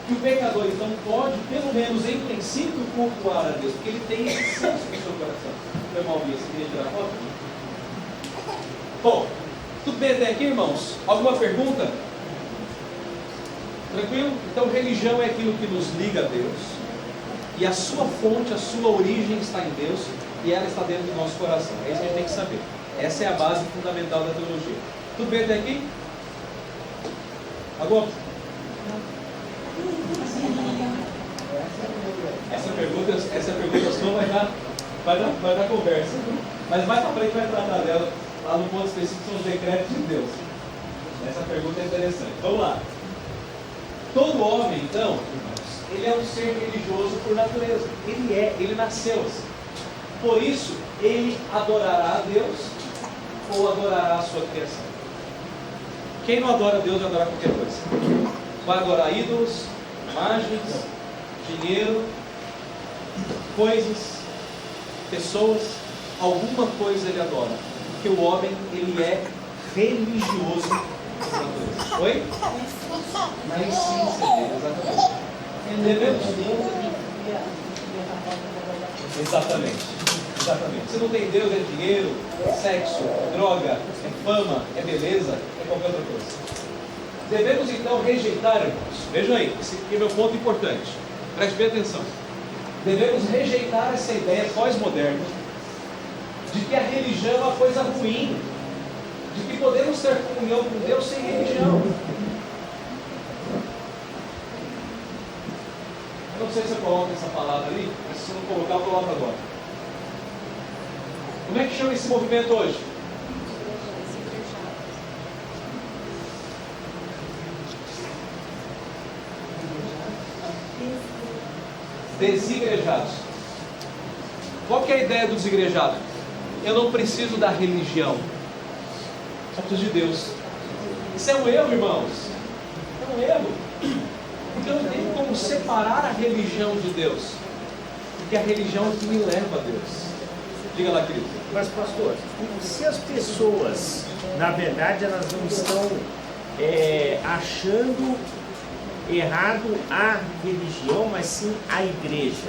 que o pecador, então, pode, pelo menos em princípio, cultuar a Deus, porque ele tem esse senso no seu coração. Foi mal, Bia, você queria tirar foto? Bom, tudo bem até aqui, irmãos? Alguma pergunta? Tranquilo? Então, religião é aquilo que nos liga a Deus. E a sua fonte, a sua origem está em Deus. E ela está dentro do nosso coração. É isso que a gente tem que saber. Essa é a base fundamental da teologia. Tudo bem até aqui? Agora? Essa pergunta sua vai dar conversa. Mas mais para frente vai tratar dela. Lá no ponto específico são os decretos de Deus. Essa pergunta é interessante. Vamos lá. Todo homem, então, ele é um ser religioso por natureza. Ele nasceu assim. Por isso, ele adorará a Deus ou adorará a sua criação. Quem não adora a Deus vai adorar qualquer coisa. Vai adorar ídolos, imagens, dinheiro, coisas, pessoas, alguma coisa ele adora. Porque o homem, ele é religioso por natureza. Oi? Na essência dele, exatamente. Devemos... Exatamente. Se não tem Deus, é dinheiro, é sexo, é droga, é fama, é beleza, é qualquer outra coisa. Devemos então rejeitar, irmãos. Vejam aí, esse aqui é meu ponto importante. Preste bem atenção. Devemos rejeitar essa ideia pós-moderna de que a religião é uma coisa ruim, de que podemos ter comunhão com Deus sem religião. Eu não sei se eu coloco essa palavra ali, mas se eu não colocar, eu coloco agora. Como é que chama esse movimento hoje? Desigrejados. Qual que é a ideia do desigrejado? Eu não preciso da religião, só preciso de Deus. Isso é um erro, irmãos. É um erro. Porque eu não tenho como separar a religião de Deus. Porque a religião é o que me leva a Deus. Diga lá, querido. Mas, pastor, se as pessoas, na verdade, elas não estão achando errado a religião, mas sim a igreja.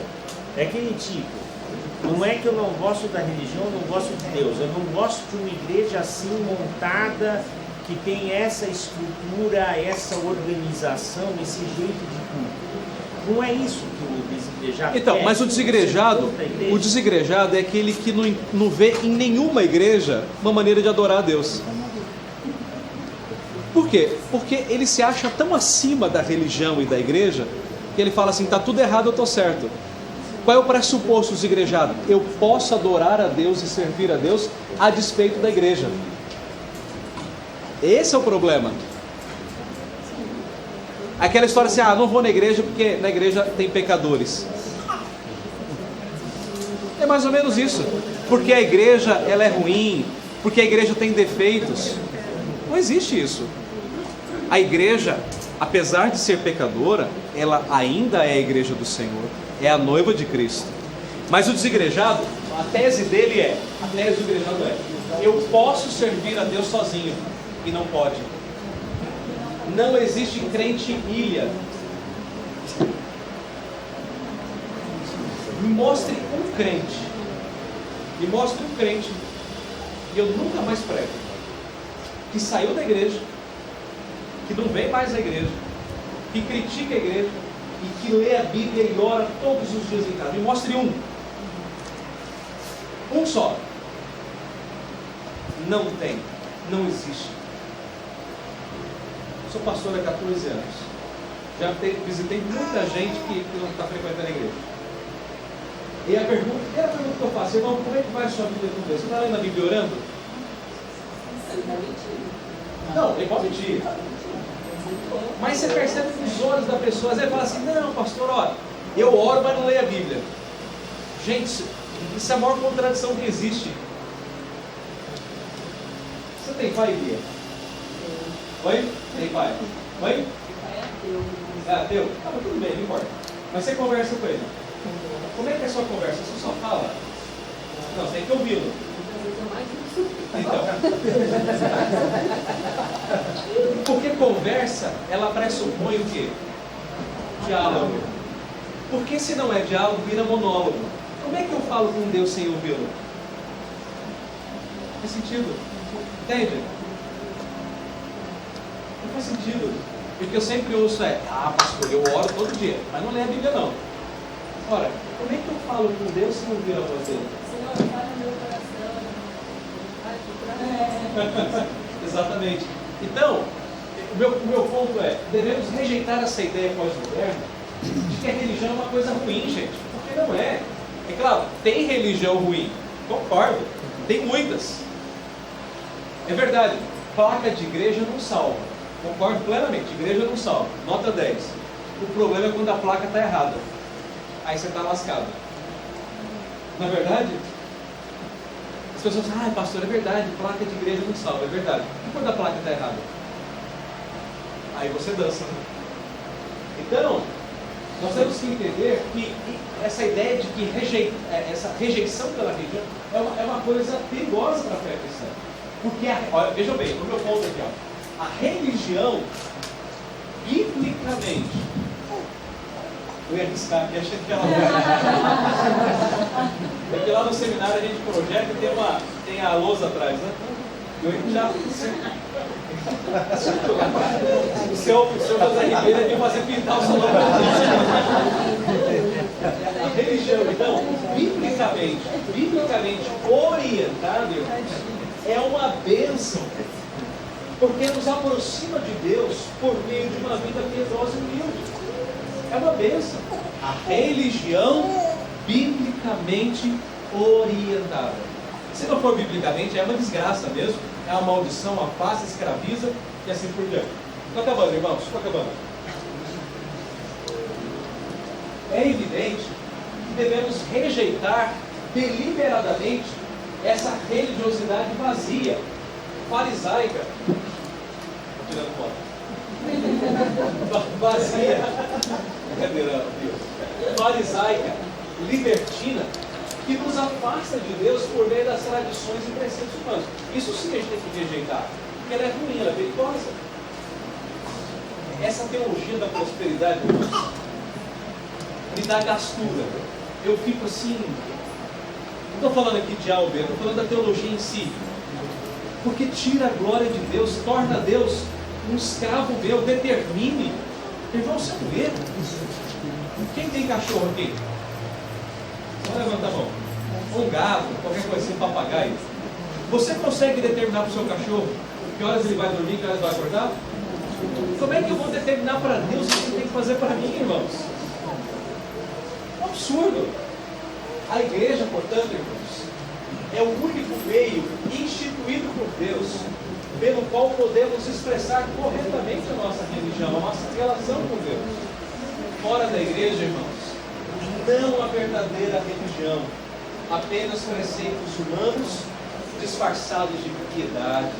É aquele tipo, não é que eu não gosto da religião, eu não gosto de Deus. Eu não gosto de uma igreja assim montada, que tem essa estrutura, essa organização, esse jeito de culto. Não é isso que o desigrejado então, mas o desigrejado é aquele que não vê em nenhuma igreja uma maneira de adorar a Deus. Por quê? Porque ele se acha tão acima da religião e da igreja que ele fala assim, tá tudo errado, eu tô certo. Qual é o pressuposto do desigrejado? Eu posso adorar a Deus e servir a Deus a despeito da igreja. Esse é o problema. Aquela história assim, não vou na igreja porque na igreja tem pecadores. É mais ou menos isso. Porque a igreja ela é ruim, porque a igreja tem defeitos. Não existe isso. A igreja, apesar de ser pecadora, ela ainda é a igreja do Senhor. É a noiva de Cristo. Mas o desigrejado, a tese dele a tese do igrejado eu posso servir a Deus sozinho. E não pode. Não existe crente ilha. Me mostre um crente. Me mostre um crente. E eu nunca mais prego. Que saiu da igreja. Que não vem mais à igreja. Que critica a igreja. E que lê a Bíblia e ora todos os dias em casa. Me mostre um. Um só. Não tem. Não existe. Sou pastor há 14 anos. Já visitei muita gente que não está frequentando a igreja. E a primeira pergunta que eu faço, irmão, como é que vai a sua vida com Deus? Você está lendo a Bíblia orando? Não, ele pode mentir. Mas você percebe nos olhos da pessoa, às vezes fala assim, não, pastor, olha, eu oro, mas não leio a Bíblia. Gente, isso é a maior contradição que existe. Você tem pai, Bia? Oi? Tem pai? Oi? É ateu? Ah, mas tudo bem, não importa. Mas você conversa com ele. Como é que é a sua conversa? Você só fala? Não, você tem que ouvi-lo. Então. Porque conversa, ela pressupõe o quê? Diálogo. Porque se não é diálogo, vira monólogo. Como é que eu falo com Deus sem ouvi-lo? Faz sentido? Entende? Não faz sentido. Porque eu sempre ouço pastor, eu oro todo dia, mas não leio a Bíblia não. Ora, como é que eu falo com Deus se não ouvir a voz dele? Senhor, fala no meu coração. Exatamente. Então, o meu ponto é, devemos rejeitar essa ideia pós-moderna de que a religião é uma coisa ruim, gente. Porque não é. É claro, tem religião ruim. Concordo. Tem muitas. É verdade. Placa de igreja não salva. Concordo plenamente. Igreja não salva. Nota 10. O problema é quando a placa está errada. Aí você está lascado. Na verdade, as pessoas falam, pastor, é verdade, placa de igreja não salva. É verdade. E quando a placa está errada? Aí você dança. Então, nós temos que entender que essa ideia de que essa rejeição pela religião é uma coisa perigosa para a fé cristã. Porque, olha, vejam bem, o meu ponto aqui, ó, a religião, biblicamente, eu ia arriscar aqui, achei que ela porque lá no seminário a gente projeta e tem a lousa atrás, né? Eu já... O seu José Ribeiro é de fazer pintar o salão. A religião, então, biblicamente orientada, é uma bênção, porque nos aproxima de Deus por meio de uma vida piedosa e humilde. É uma bênção. A religião biblicamente orientada. Se não for biblicamente, é uma desgraça mesmo. É uma maldição, uma face, escraviza e assim por diante. Estou acabando, irmãos, estou acabando. É evidente que devemos rejeitar deliberadamente essa religiosidade vazia, farisaica. Estou tirando foto. Vazia. Brincadeira, Deus. Farisaica, libertina, que nos afasta de Deus por meio das tradições e preceitos humanos. Isso sim a gente tem que rejeitar, porque ela é ruim, ela é perigosa. Essa teologia da prosperidade me dá gastura. Eu fico assim, não estou falando aqui de A ou B, estou falando da teologia em si. Porque tira a glória de Deus, torna Deus um escravo meu, determine. Irmão, você não vê? Quem tem cachorro aqui? Só levanta a mão. Um gato, qualquer coisa assim, um papagaio. Você consegue determinar para o seu cachorro que horas ele vai dormir, que horas vai acordar? Como é que eu vou determinar para Deus o que ele tem que fazer para mim, irmãos? É um absurdo. A igreja, portanto, irmãos, é o único meio instituído por Deus pelo qual podemos expressar corretamente a nossa religião, a nossa relação com Deus. Fora da igreja, irmãos, não a verdadeira religião, apenas preceitos humanos disfarçados de piedade.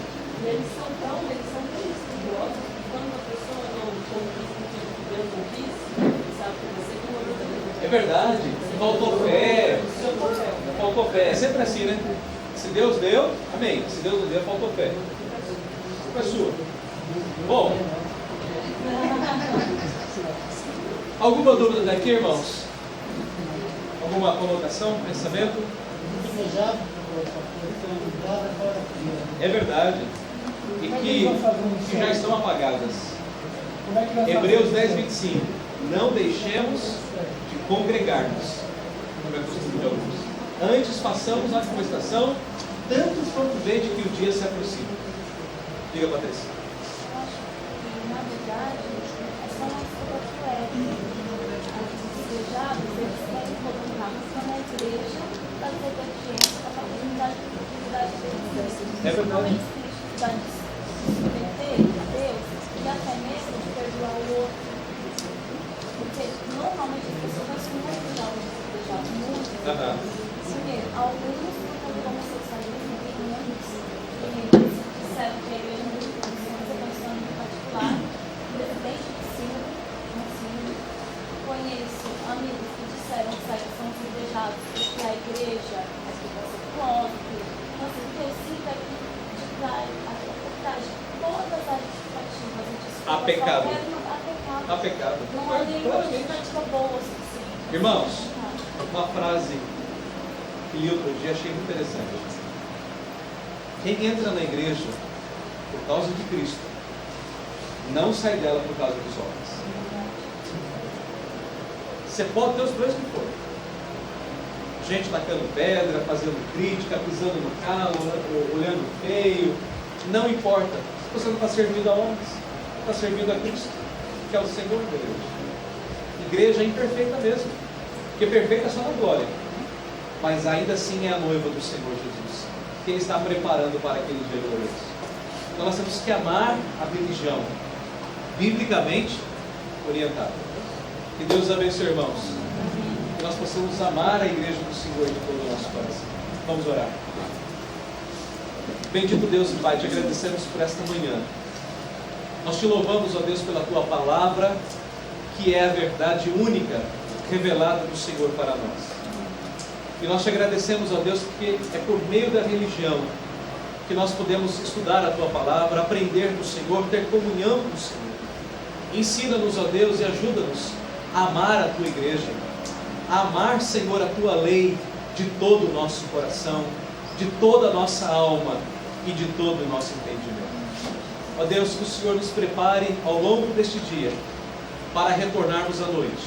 E eles são tão estudiosos que quando a pessoa não conquista o que Deus não quis, sabe que você que morou também. É verdade, faltou fé. Faltou fé. É sempre assim, né? Se Deus deu, amém. Se Deus não deu, faltou fé. É sua. Bom, alguma dúvida daqui, irmãos? Alguma colocação, pensamento? É verdade. E que já estão apagadas. Hebreus 10, 25. Não deixemos de congregar-nos, como é costume de alguns. Antes façamos a amonestação, tanto quanto vede que o dia se aproxima. Diga, Patrícia. Eu acho que, na verdade, é só uma desculpa poética. Os desejados, eles querem colocar só na igreja para ter obediência, para a oportunidade de atividade deles. É verdade. Para se submeter a Deus e até mesmo de perdoar o outro. Porque normalmente as pessoas são muito desejadas, muito. Porque alguns, por conta do homossexualismo, tem muitos que disseram que a igreja não tem condição em particular. O presidente de Sínodo, conheço amigos que disseram que são desejados porque a igreja é filósofo. Então, assim, Deus cita aqui de trás todas as justificativas e desculpas. Há pecado. Há pecado. Não há nenhuma justificativa boa o suficiente. Irmãos, uma frase que li outro dia, achei muito interessante. Quem entra na igreja por causa de Cristo, não sai dela por causa dos homens. Você pode ter os problemas que for. Gente tacando pedra, fazendo crítica, pisando no calo, olhando feio, Não importa se você não está servindo a homens, está servindo a Cristo, que é o Senhor da igreja. Igreja é imperfeita mesmo, porque perfeita é só na glória, mas ainda assim é a noiva do Senhor Jesus, que Ele está preparando para aquele dia glorioso. Então nós temos que amar a religião, biblicamente orientada. Que Deus abençoe, irmãos. Que nós possamos amar a igreja do Senhor de todo o nosso coração. Vamos orar. Bendito Deus e Pai, te agradecemos por esta manhã. Nós te louvamos, ó Deus, pela tua palavra, que é a verdade única revelada do Senhor para nós. E nós te agradecemos, ó Deus, porque é por meio da religião que nós podemos estudar a tua palavra, aprender do Senhor, ter comunhão com o Senhor. Ensina-nos, ó Deus, e ajuda-nos a amar a tua igreja, a amar, Senhor, a tua lei de todo o nosso coração, de toda a nossa alma e de todo o nosso entendimento. Ó Deus, que o Senhor nos prepare ao longo deste dia para retornarmos à noite,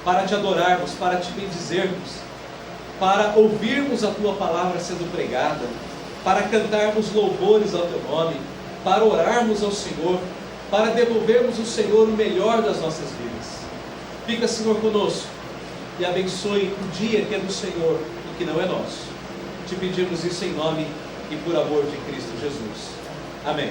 para te adorarmos, para te bendizermos, para ouvirmos a tua palavra sendo pregada, para cantarmos louvores ao teu nome, para orarmos ao Senhor, para devolvermos ao Senhor o melhor das nossas vidas. Fica, Senhor, conosco e abençoe o dia que é do Senhor e que não é nosso. Te pedimos isso em nome e por amor de Cristo Jesus. Amém.